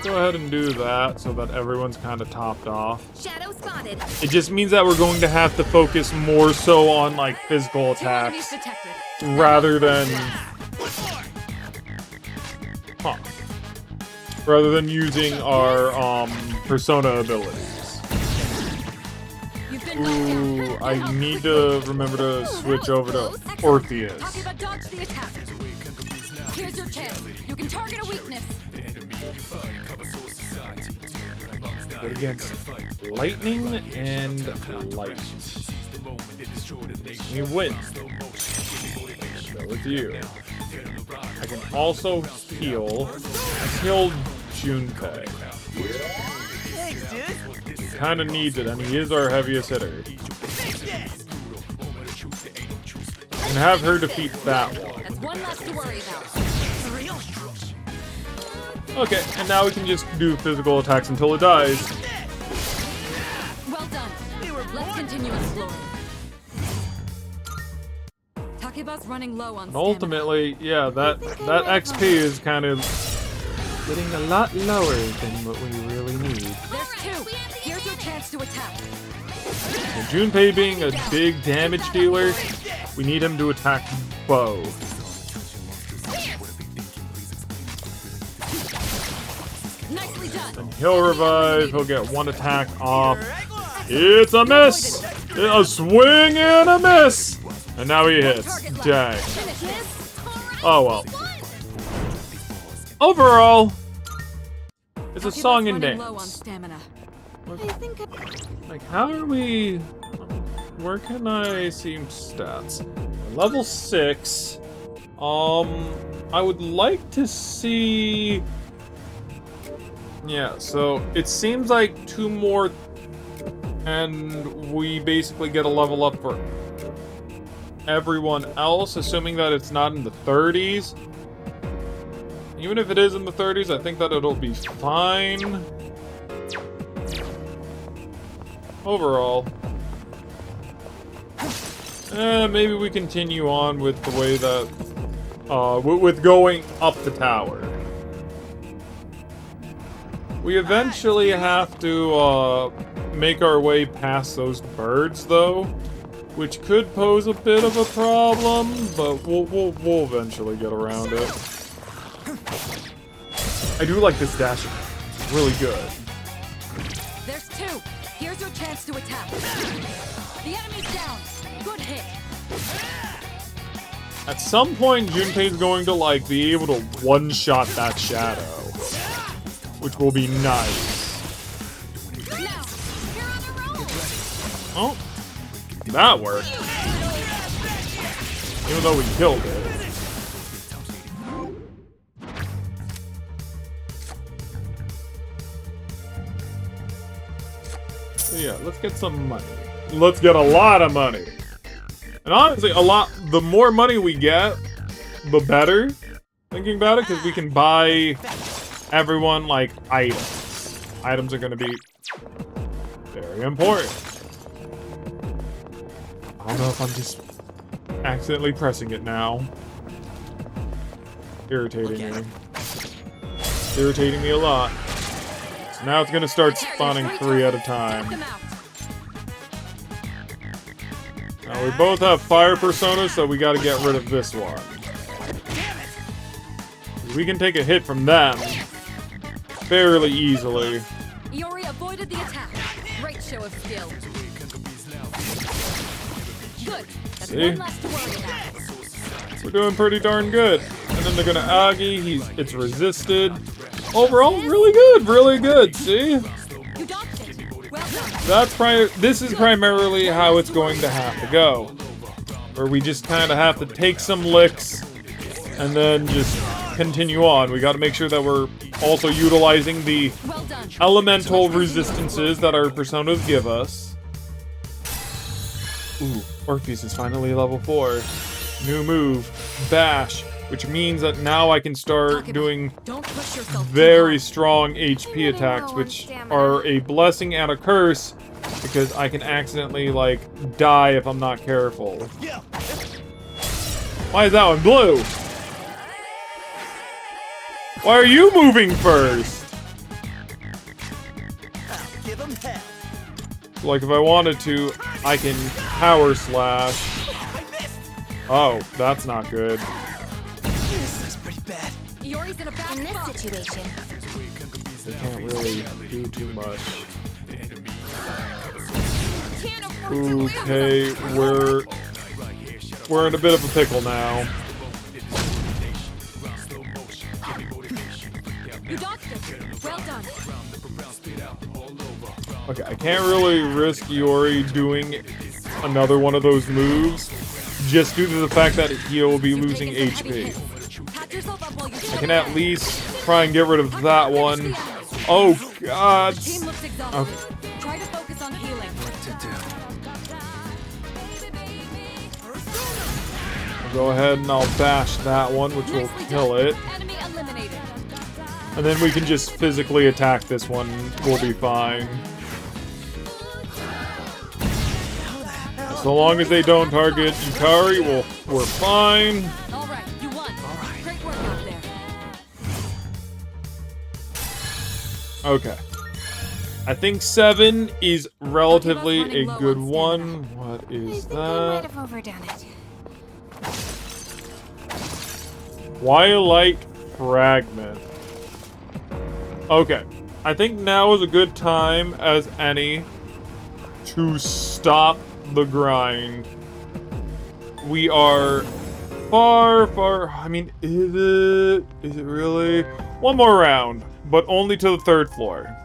Go ahead and do that so that everyone's kind of topped off. Shadow spotted. It just means that we're going to have to focus more so on, like, physical Two enemies attacks detected. rather than... Huh. Rather than using our, persona abilities. You've been knocked down. Ooh, I need to remember to switch over to Orpheus. Takeba dodged the attack. Here's your chance. You can target a weakness. But against lightning and light. You win. Go with you. I can also heal. I killed Junpei. Thanks, dude. He kind of needs it, and he is our heaviest hitter. And have her defeat that one. That's one less to worry about. Okay, and now we can just do physical attacks until it dies. Well done. Let's continue exploring. Takeba's running low on And stamina. ultimately, yeah, that XP is kind of Getting a lot lower than what we really need. There's two. Here's your chance to attack. And Junpei being a big damage dealer, we need him to attack bow. Nicely done. And he'll revive, he'll get one attack off. It's a miss! A swing and a miss! And now he hits. Dang. Oh well. Overall, it's a song and dance. Like, how are we... Where can I see stats? Level 6. I would like to see... Yeah, so it seems like 2 more and we basically get a level up for everyone else, assuming that it's not in the 30s. Even if it is in the 30s, I think that it'll be fine. Overall. Maybe we continue on with the way that... with going up the tower. We eventually have to, make our way past those birds, though. Which could pose a bit of a problem, but we'll eventually get around it. I do like this dash. It's really good. There's 2. Here's your chance to attack. The enemy's down. Good hit. At some point, Junpei's going to, like, be able to one-shot that shadow. Which will be nice. Now, you're on a roll. Oh. That worked. Even though we killed it. So yeah, let's get some money. Let's get a lot of money. And honestly, the more money we get, the better. Thinking about it, because we can buy everyone, like, items. Items are going to be very important. I don't know if I'm just accidentally pressing it now. Irritating me. Irritating me a lot. So now it's gonna start spawning 3 at a time. Now we both have fire personas, so we gotta get rid of this one. We can take a hit from them fairly easily. Iori avoided the attack. Great show of skill. Good. That's See? one less to worry about. We're doing pretty darn good. And then they're gonna Agi, it's resisted. Overall, really good, see? You dodged it. Well done. This is primarily how it's going to have to go. Where we just kind of have to take some licks and then just continue on. We gotta make sure that we're also utilizing the elemental resistances that our personas give us. Ooh, Orpheus is finally level 4. New move, Bash, which means that now I can start doing very strong HP attacks, which are a blessing and a curse, because I can accidentally, like, die if I'm not careful. Why is that one blue? Why are you moving first? Give him hell. Like, if I wanted to, I can power slash. Oh, that's not good. This is pretty bad. Iori's in a bad In this spot. situation, They can't really do too much. Can't afford to lose. Okay, we're in a bit of a pickle now. You dodged it. Well done. Okay, I can't really risk Iori doing another one of those moves, just due to the fact that he'll be losing HP. Pat yourself up while you I can at least try and get rid of that one. Oh god! Team looks exhausted. Try to focus on healing. I'll go ahead and I'll bash that one, which will kill it. Enemy eliminated. And then we can just physically attack this one. We'll be fine. So long as they don't target Yukari, we're fine. All right, you won. Great work out there. Okay. I think 7 is relatively a running low good on one. What I is think I might that? have overdone it. Twilight Fragment. Okay. I think now is a good time as any to stop the grind. We are far, I mean, is it really? One more round, but only to the 3rd floor.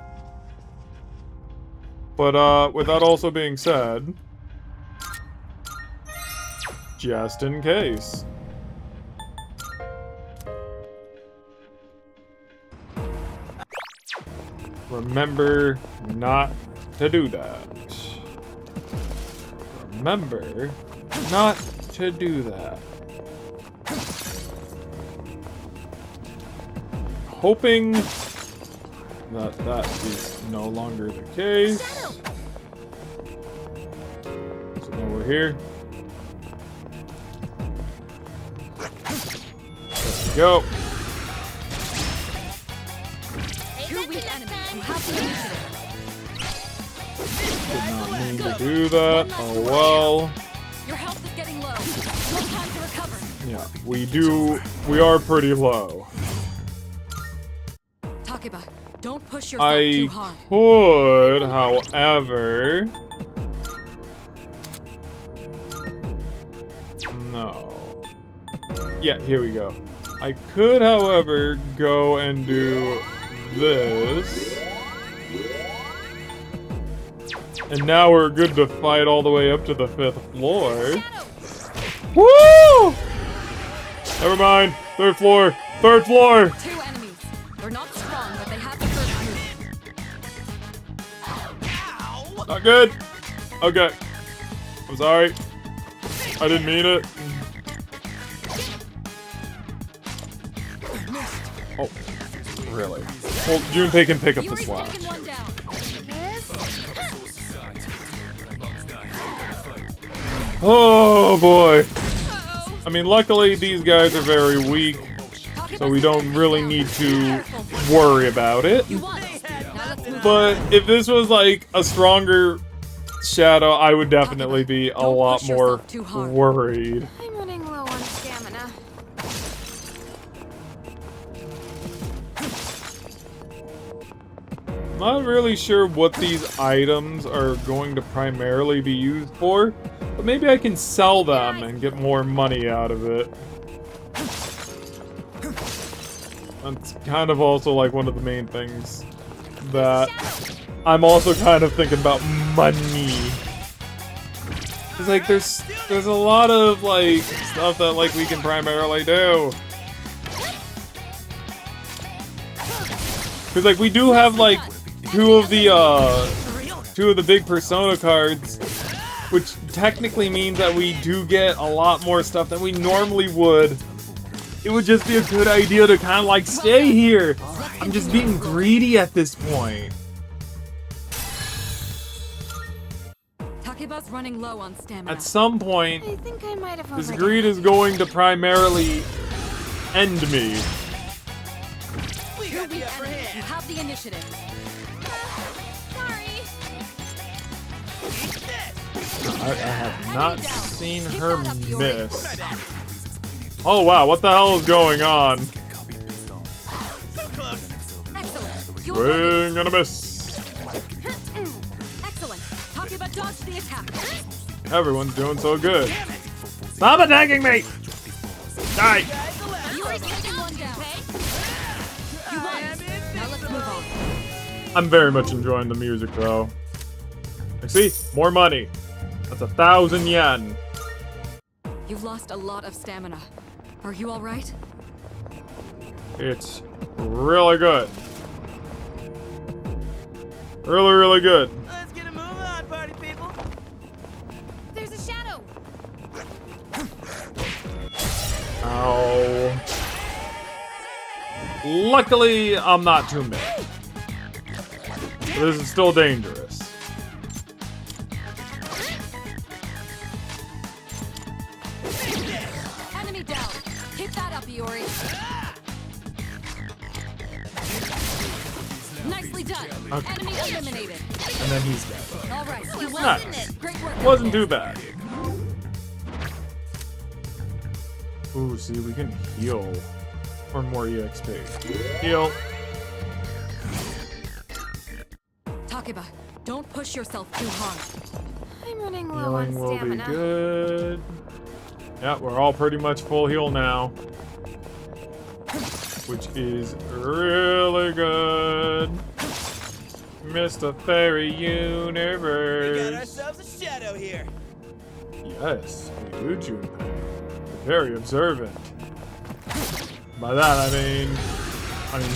But, with that also being said, just in case. Remember not to do that. Remember not to do that. Hoping that that is no longer the case. So now we're here. Let's go. Two weak enemies. You have the initiative. Did not mean to do that. Oh well. Your health is getting low. No time to recover. Yeah, we are pretty low. Takeba, don't push yourself I too hard. could, however... No. Yeah, here we go. I could, however, go and do this. And now we're good to fight all the way up to the 5th floor. Woo! Never mind. 3rd floor. 3rd floor! Two enemies. They're not strong, but they have the first move. Not good. Okay. I'm sorry. I didn't mean it. Oh, really? Well, Junpei can pick up the Yuri's slash. taking one down. Oh boy. I mean, luckily these guys are very weak, so we don't really need to worry about it. You won. Now let's move on. But if this was like a stronger Shadow, I would definitely be a Don't lot push more yourself too hard. worried. I'm running low on stamina. Not really sure what these items are going to primarily be used for, but maybe I can sell them and get more money out of it. That's kind of also like one of the main things that I'm also kind of thinking about money. It's like there's a lot of like stuff that like we can primarily do. Cause like we do have like two of the big Persona cards, which technically means that we do get a lot more stuff than we normally would. It would just be a good idea to kind of like stay here. I'm just being greedy at this point. Takeba's running low on stamina. At some point, I think I might have this overdone greed it. is going to primarily end me. We got the upper You hand. have the initiative. Sorry. I have not seen Keep her that up, Yuri. miss. Oh wow, what the hell is going on? So close. Excellent. You're Swing and a miss. excellent. Takeba dodged the attack. Everyone's doing so good. Stop attacking me! Die! Yuri's taking one down. You won. Now let's move on. I'm very much enjoying the music though. Like, see? More money. That's 1,000 yen. You've lost a lot of stamina. Are you all right? It's really good. Really, really good. Let's get a move on, party people. There's a shadow. Ow. Luckily, I'm not too mad. But this is still dangerous. Enemy down. Keep that up, Yuri. Nicely done. done. Okay. Enemy eliminated. And then he's dead. All right, you won. Nice. Great work. Wasn't too bad. Ooh, see, we can heal for more EXP. Heal. Takeba, don't push yourself too hard. I'm running low on Healing will be stamina. good. Yeah, we're all pretty much full heal now. Which is really good. Mr. Fairy Universe. We got ourselves a shadow here. Yes, we do, Junpei. Very observant. By that, I mean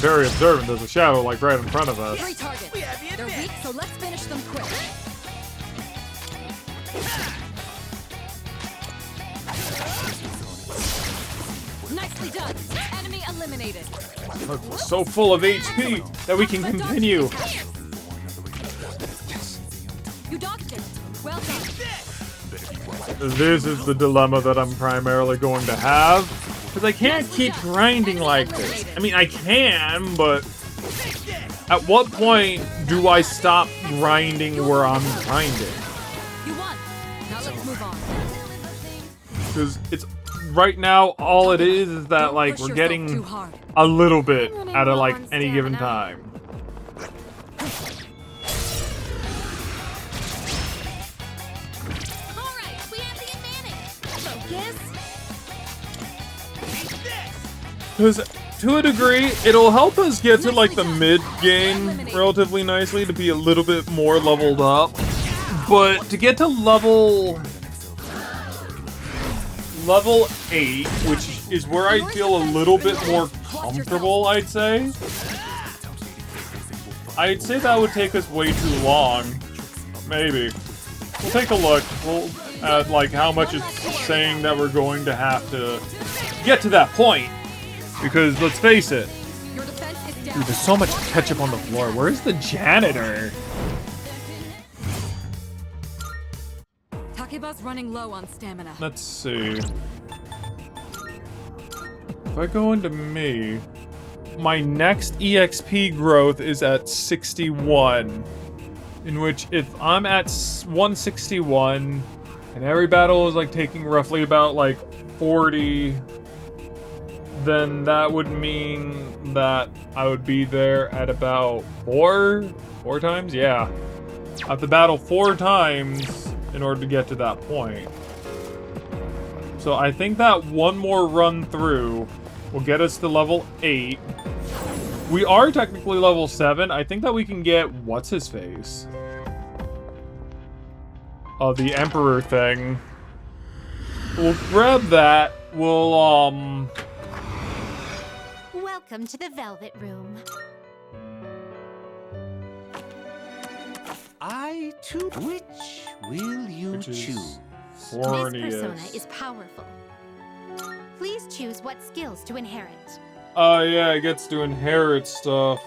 very observant. There's a shadow, like, right in front of us. 3 targets. We have the They're weak, advantage. so let's finish them quick. Nicely done. Enemy eliminated. Look, we're so full of HP that we can continue. You dodged it. Well done. This is the dilemma that I'm primarily going to have. Because I can't keep grinding like this. I mean, I can, but at what point do I stop grinding where I'm grinding? You won. Now let's move on. Because it's right now, all it is that, Don't like, push we're yourself getting too hard. a little bit running out of, low like, on any given stamina. time. All right, we have the advantage. Focus. Because, to a degree, it'll help us get to, like, the mid-game relatively nicely to be a little bit more leveled up. But to get to level 8, which is where I feel a little bit more comfortable, I'd say. I'd say that would take us way too long. Maybe. We'll take a look. We'll at, like, how much it's saying that we're going to have to get to that point. Because, let's face it, Your defense is down. dude, there's so much ketchup on the floor. Where's the janitor? Takeba's running low on stamina. Let's see. If I go into me, my next EXP growth is at 61. In which, if I'm at 161, and every battle is, like, taking roughly about, like, 40, then that would mean that I would be there at about 4 times? Yeah. I have to battle 4 times in order to get to that point. So I think that one more run through will get us to level 8. We are technically level 7. I think that we can get what's-his-face? Oh, the Emperor thing. We'll grab that. We'll, Welcome to the Velvet Room. I too. Which will you Which is choose? This persona Fornius. is powerful. Please choose what skills to inherit. Oh, yeah, it gets to inherit stuff.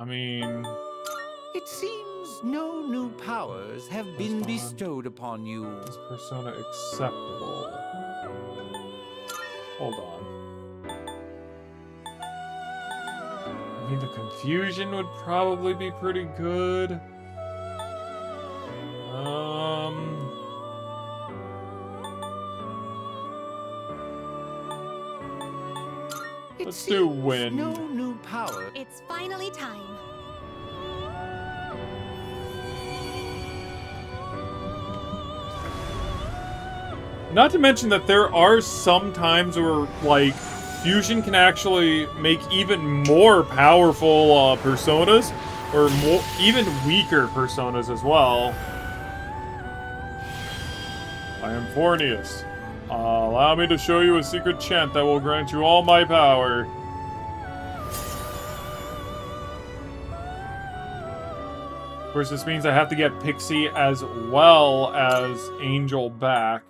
I mean, It seems no new powers have been Respond. bestowed upon you. is persona acceptable? Hold on. I mean, the confusion would probably be pretty good. It Let's do seems wind. No new power. It's finally time. Not to mention that there are some times where, like, fusion can actually make even more powerful personas, or more, even weaker personas as well. I am Fornius. Allow me to show you a secret chant that will grant you all my power. Of course, this means I have to get Pixie as well as Angel back.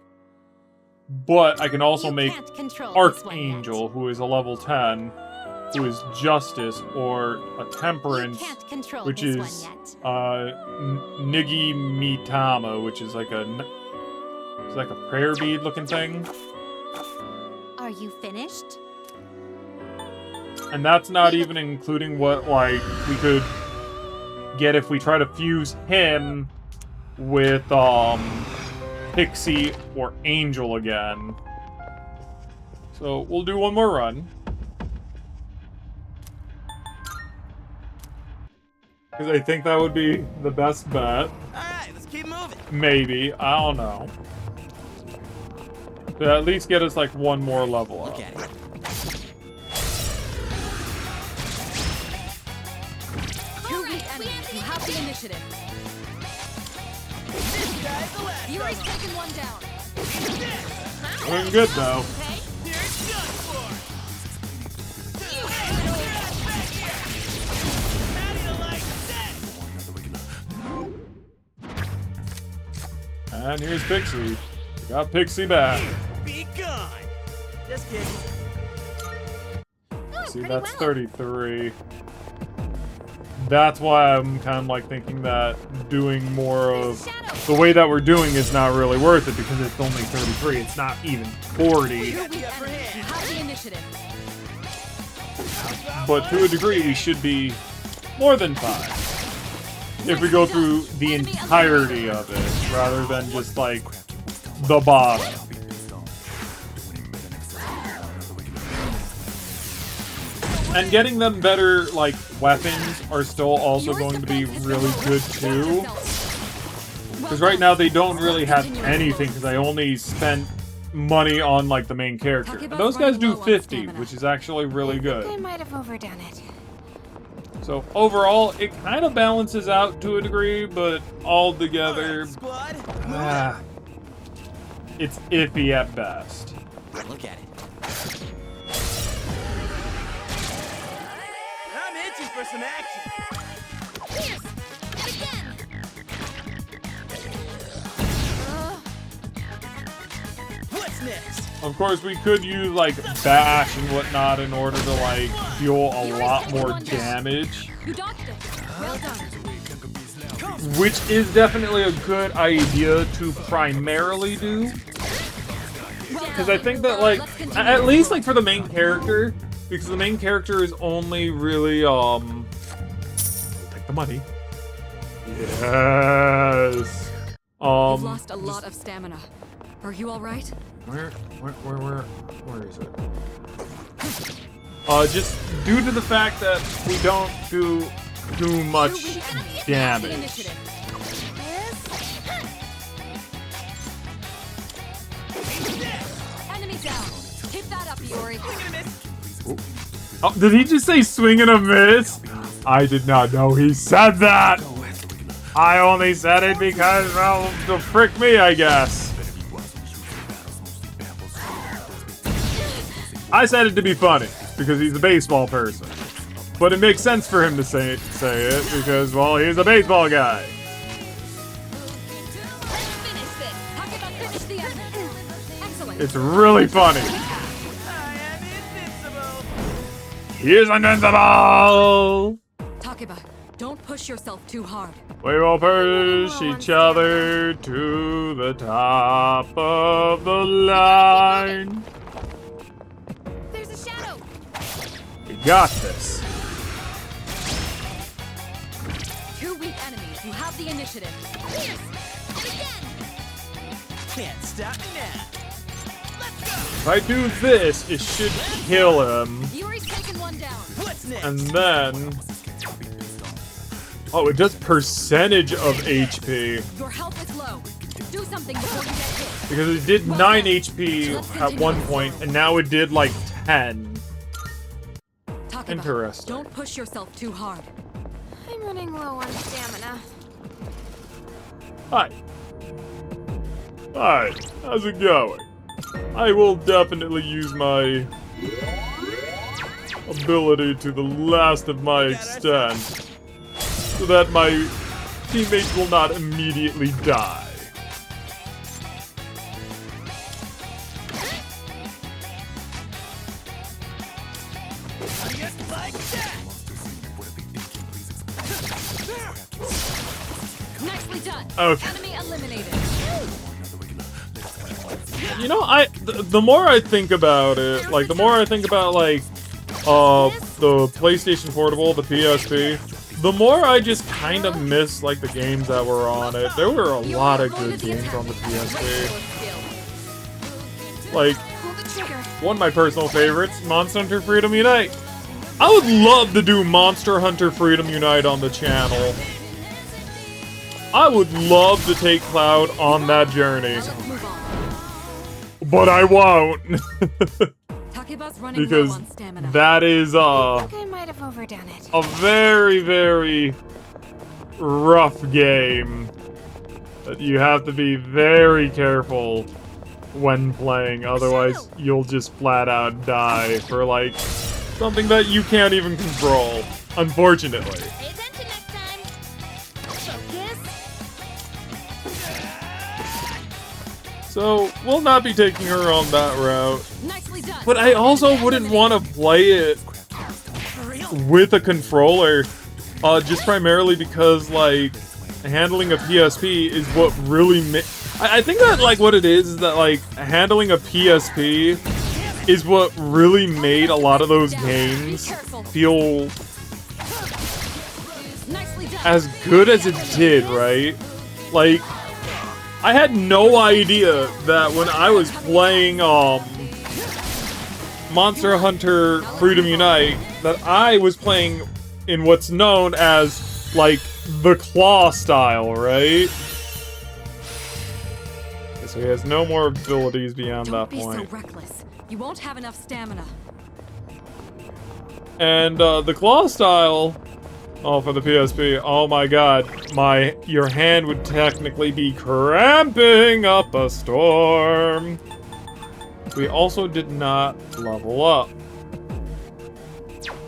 But I can also You make can't control this one yet. Archangel, who is a level 10, who is Justice, or a Temperance, You can't control which this is one yet. Nigi Mitama, which is like it's like a prayer bead looking thing. Are you finished? And that's not even including what, like, we could get if we try to fuse him with, Pixie or Angel again. So, we'll do one more run. Because I think that would be the best bet. Alright, let's keep moving. Maybe. I don't know. But at least get us, like, one more level up. Look at it. Two weak enemies. You have the initiative. This guy's the last. Yuri's taken one down. Doing good, though. Okay, here it's done for. And here's Pixie. We got Pixie back. Be gone. Just kidding. See, that's 33. That's why I'm kind of like thinking that doing more of the way that we're doing is not really worth it because it's only 33. It's not even 40. Two weak enemies. You have the initiative. But to a degree, we should be more than 5. If we go through the entirety of it, rather than just like the bottom. And getting them better, like, weapons are still also going to be really good, too. Because right now they don't really have anything, because I only spent money on, like, the main character. And those guys do 50, which is actually really I good. might have overdone it. So, overall, it kind of balances out to a degree, but all together, Squad, it's iffy at best. look at it. I'm itching for some action. What's next? Of course, we could use, like, bash and whatnot in order to, like, deal a lot more damage. You dodged it. Well done. Which is definitely a good idea to primarily do. Because I think that, like, at least, like, for the main character, because the main character is only really, take the money. Yes. You've lost a lot of stamina. Are you all right? Where is it? Just due to the fact that we don't do too much damage. Enemy down. Keep that up, Yuri. Oh, did he just say swing and a miss? I did not know he said that. I only said it because, well, to frick me, I guess. I said it to be funny, because he's a baseball person. But it makes sense for him to say it because, well, he's a baseball guy. Excellent. It's really funny. I am invincible. He's invincible! Takeba, don't push yourself too hard. We will push each other to the top of the line. There's a shadow. We got this. Two weak enemies. You have the initiative. Can't stop me now. Let's go. If I do this, it should kill him. Yuri's taken one down. What's next? And then... Oh, it does percentage of HP. Your health is low. Do something before you get hit. Because it did 9 HP at one point, and now it did like 10. Takeba, Interesting. don't push yourself too hard. I'm running low on stamina. Hi. Hi, how's it going? I will definitely use my ability to the last of my extent, so that my teammates will not immediately die. Just like that. Nicely done. Okay. Enemy eliminated. You know, the more I think about it, like, the more I think about, like, the PlayStation Portable, the PSP, the more I just kind of miss, like, the games that were on it. There were a lot of good games on the PSP. Like, one of my personal favorites, Monster Hunter Freedom Unite. I would love to do Monster Hunter Freedom Unite on the channel. I would love to take Cloud on that journey. But I won't. Because that is, I think I might have overdone it. a very, very rough game that you have to be very careful when playing, otherwise you'll just flat out die for, like, something that you can't even control, unfortunately. Pay attention next time. Focus. So, we'll not be taking her on that route. Nicely done. But I also wouldn't want to play it with a controller, just primarily because, like, handling a PSP is what really I think that, like, what it is that, like, handling a PSP is what really made a lot of those games feel as good as it did, right? Like, I had no idea that when I was playing, Monster Hunter Freedom Unite, that I was playing in what's known as, like, the claw style, right? So he has no more abilities beyond that point. Don't be so reckless. You won't have enough stamina. And, the claw style, for the PSP, oh my god, your hand would technically be cramping up a storm. We also did not level up.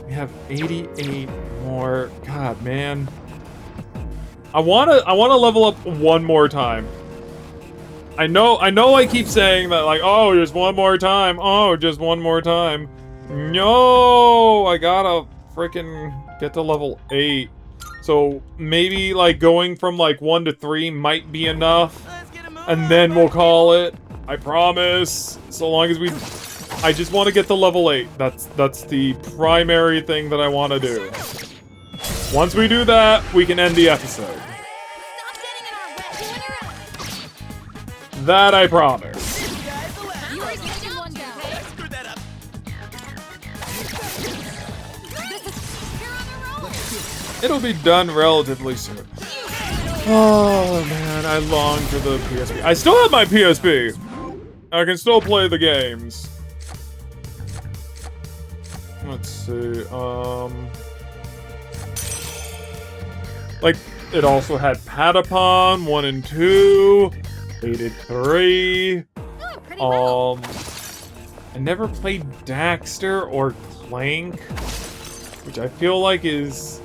We have 88 more. God, man. I wanna level up one more time. I know I keep saying that, like, oh, just one more time. Oh, just one more time. No, I gotta freaking get to level 8. So maybe, like, going from, like, 1 to 3 might be enough. And then we'll call it. I promise. So long as I just want to get to level 8. That's the primary thing that I want to do. Once we do that, we can end the episode. That I promise. It'll be done relatively soon. Oh man, I long for the PSP. I still have my PSP. I can still play the games. Let's see, like, it also had Patapon 1 and 2. Rated 3. I never played Daxter or Clank, which I feel like is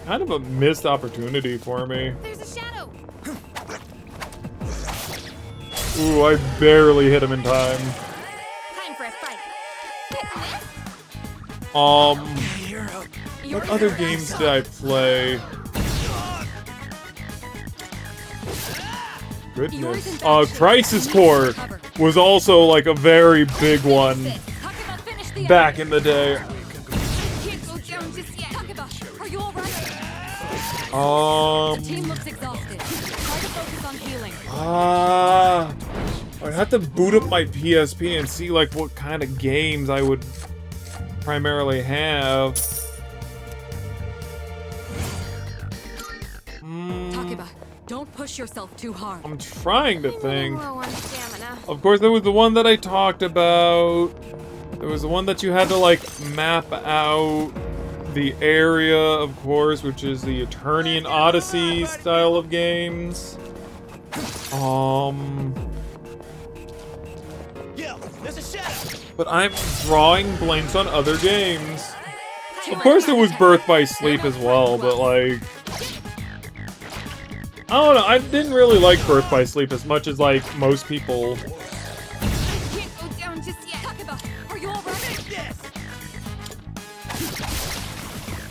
kind of a missed opportunity for me. There's a shadow. Ooh, I barely hit him in time. Time for a fight. What other games did I play? Goodness. Crisis Core was also, like, a very big one back in the day. I'd have to boot up my PSP and see, like, what kind of games I would primarily have. Don't push yourself too hard. I'm trying to think. Of course, there was the one that I talked about. There was the one that you had to, like, map out the area, of course, which is the Eternian Odyssey style of games. But I'm drawing blanks on other games. Of course, there was Birth by Sleep as well, but, like, I don't know, I didn't really like Birth by Sleep as much as, like, most people.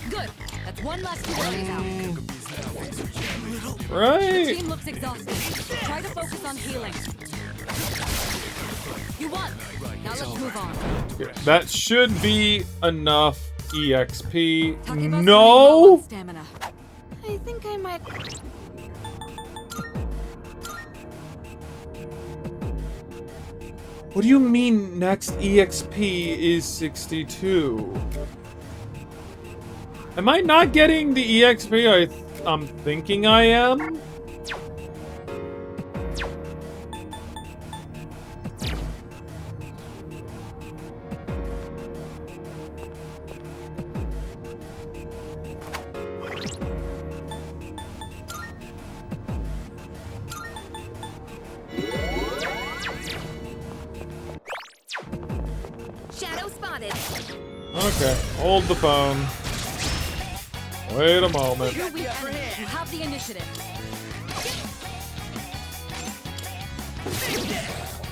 Good. That's one last ability out. Right. The team looks exhausted. Try to focus on healing. You won. Now let's move on. Okay, that should be enough EXP. Takeba's No! Stamina. I think I might. What do you mean next EXP is 62? Am I not getting the EXP I'm thinking I am? Shadow spotted. Okay, hold the phone. Wait a moment. You're weak enemy. You have the initiative.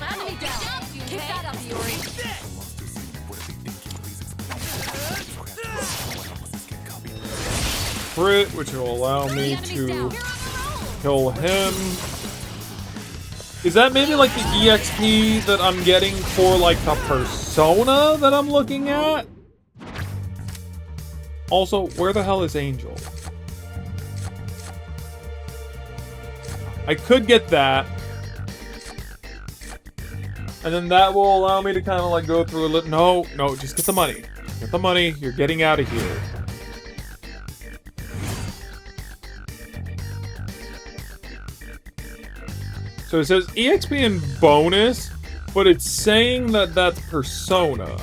Enemy down. Kick that up, Yuri. Crit, which will allow me to kill him. Is that maybe like the EXP that I'm getting for like the persona that I'm looking at? Also, where the hell is Angel? I could get that. And then that will allow me to kind of like go through a little. No, just get the money. Get the money. You're getting out of here. So it says EXP and bonus, but it's saying that that's persona.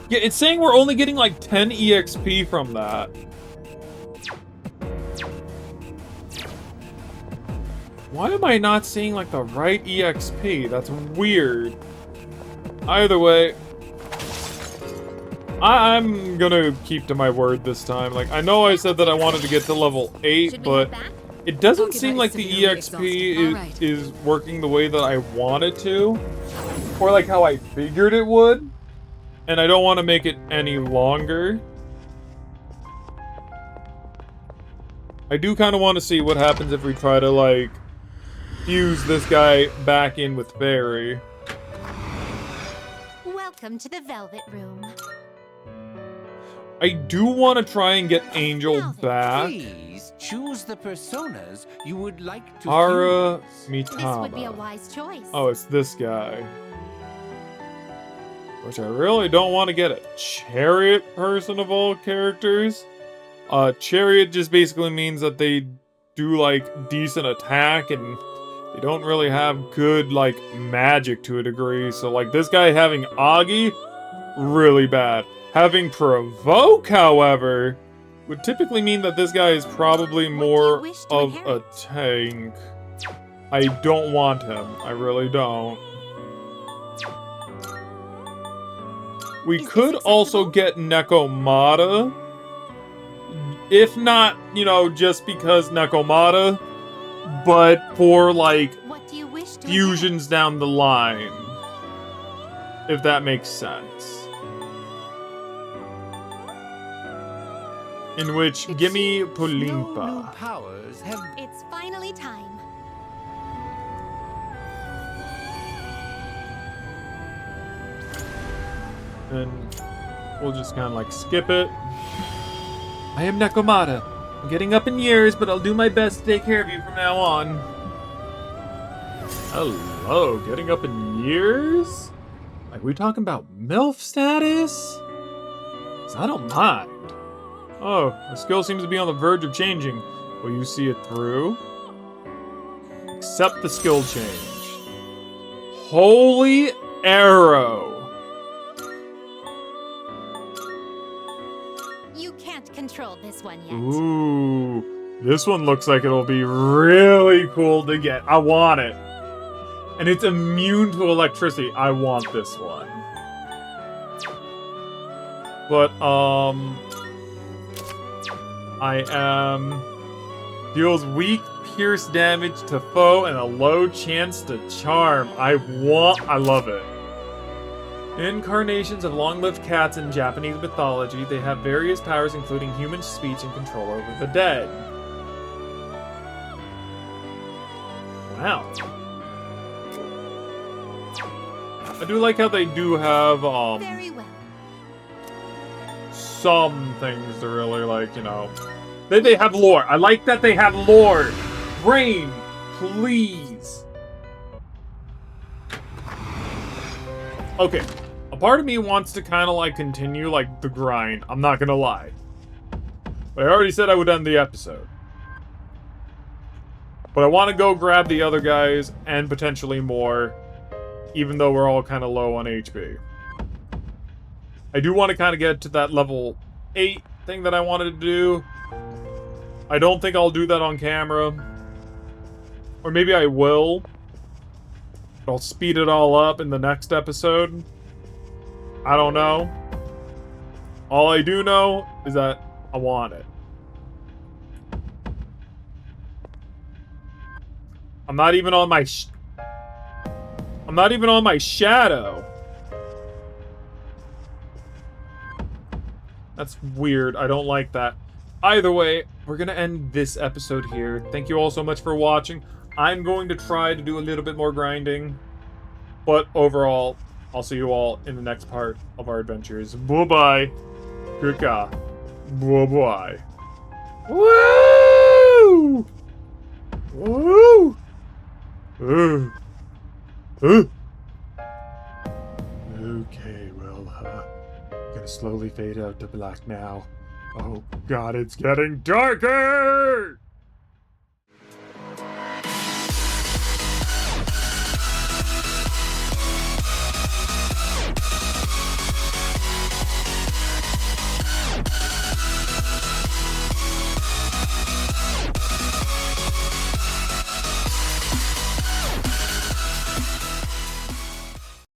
Yeah, it's saying we're only getting like 10 EXP from that. Why am I not seeing like the right EXP? That's weird. Either way, I'm gonna keep to my word this time. Like, I know I said that I wanted to get to level 8, but it doesn't seem like the EXP is working the way that I want it to. Or like how I figured it would. And I don't want to make it any longer. I do kind of want to see what happens if we try to, like, fuse this guy back in with Fairy. Welcome to the Velvet Room. I do want to try and get Angel Now then, back. Please choose the personas you would like to Ara fuse. This would be a Mitama. wise choice. Oh, it's this guy. Which I really don't want to get a Chariot person of all characters. Chariot just basically means that they do, like, decent attack and they don't really have good, like, magic to a degree. So, like, this guy having Agi, really bad. Having Provoke, however, would typically mean that this guy is probably more of a tank. I don't want him. I really don't. We could also get Nekomata. If not, you know, just because Nekomata, but for, like, What do you wish to fusions down the line. If that makes sense. In which, gimme No new Pulimpa. powers have It's finally time. And we'll just kind of like skip it. I am Nekomata. I'm getting up in years, but I'll do my best to take care of you from now on. Hello, getting up in years? Like, we talking about MILF status? 'Cause I don't mind. Oh, the skill seems to be on the verge of changing. Will you see it through? Accept the skill change. Holy arrow. You can't control this one yet. Ooh, this one looks like it'll be really cool to get. I want it. And it's immune to electricity. I want this one. But, I am... Deals weak pierce damage to foe and a low chance to charm. I love it. Incarnations of long-lived cats in Japanese mythology, they have various powers including human speech and control over the dead. Wow. I do like how they do have, Very well. some things to really, like, you know... They have lore. I like that they have lore. Brain, please. Okay. A part of me wants to kind of, like, continue, like, the grind. I'm not gonna lie. But I already said I would end the episode. But I want to go grab the other guys and potentially more, even though we're all kind of low on HP. I do want to kind of get to that level 8 thing that I wanted to do. I don't think I'll do that on camera. Or maybe I will. But I'll speed it all up in the next episode. I don't know. All I do know is that I want it. I'm not even on my I'm not even on my shadow. That's weird. I don't like that. Either way, we're gonna end this episode here. Thank you all so much for watching. I'm going to try to do a little bit more grinding. But overall, I'll see you all in the next part of our adventures. Bye-bye. Goodbye. Bye-bye. Woo! Woo! Ooh. Ooh. Okay, well, gonna slowly fade out to black now. Oh god, it's getting darker!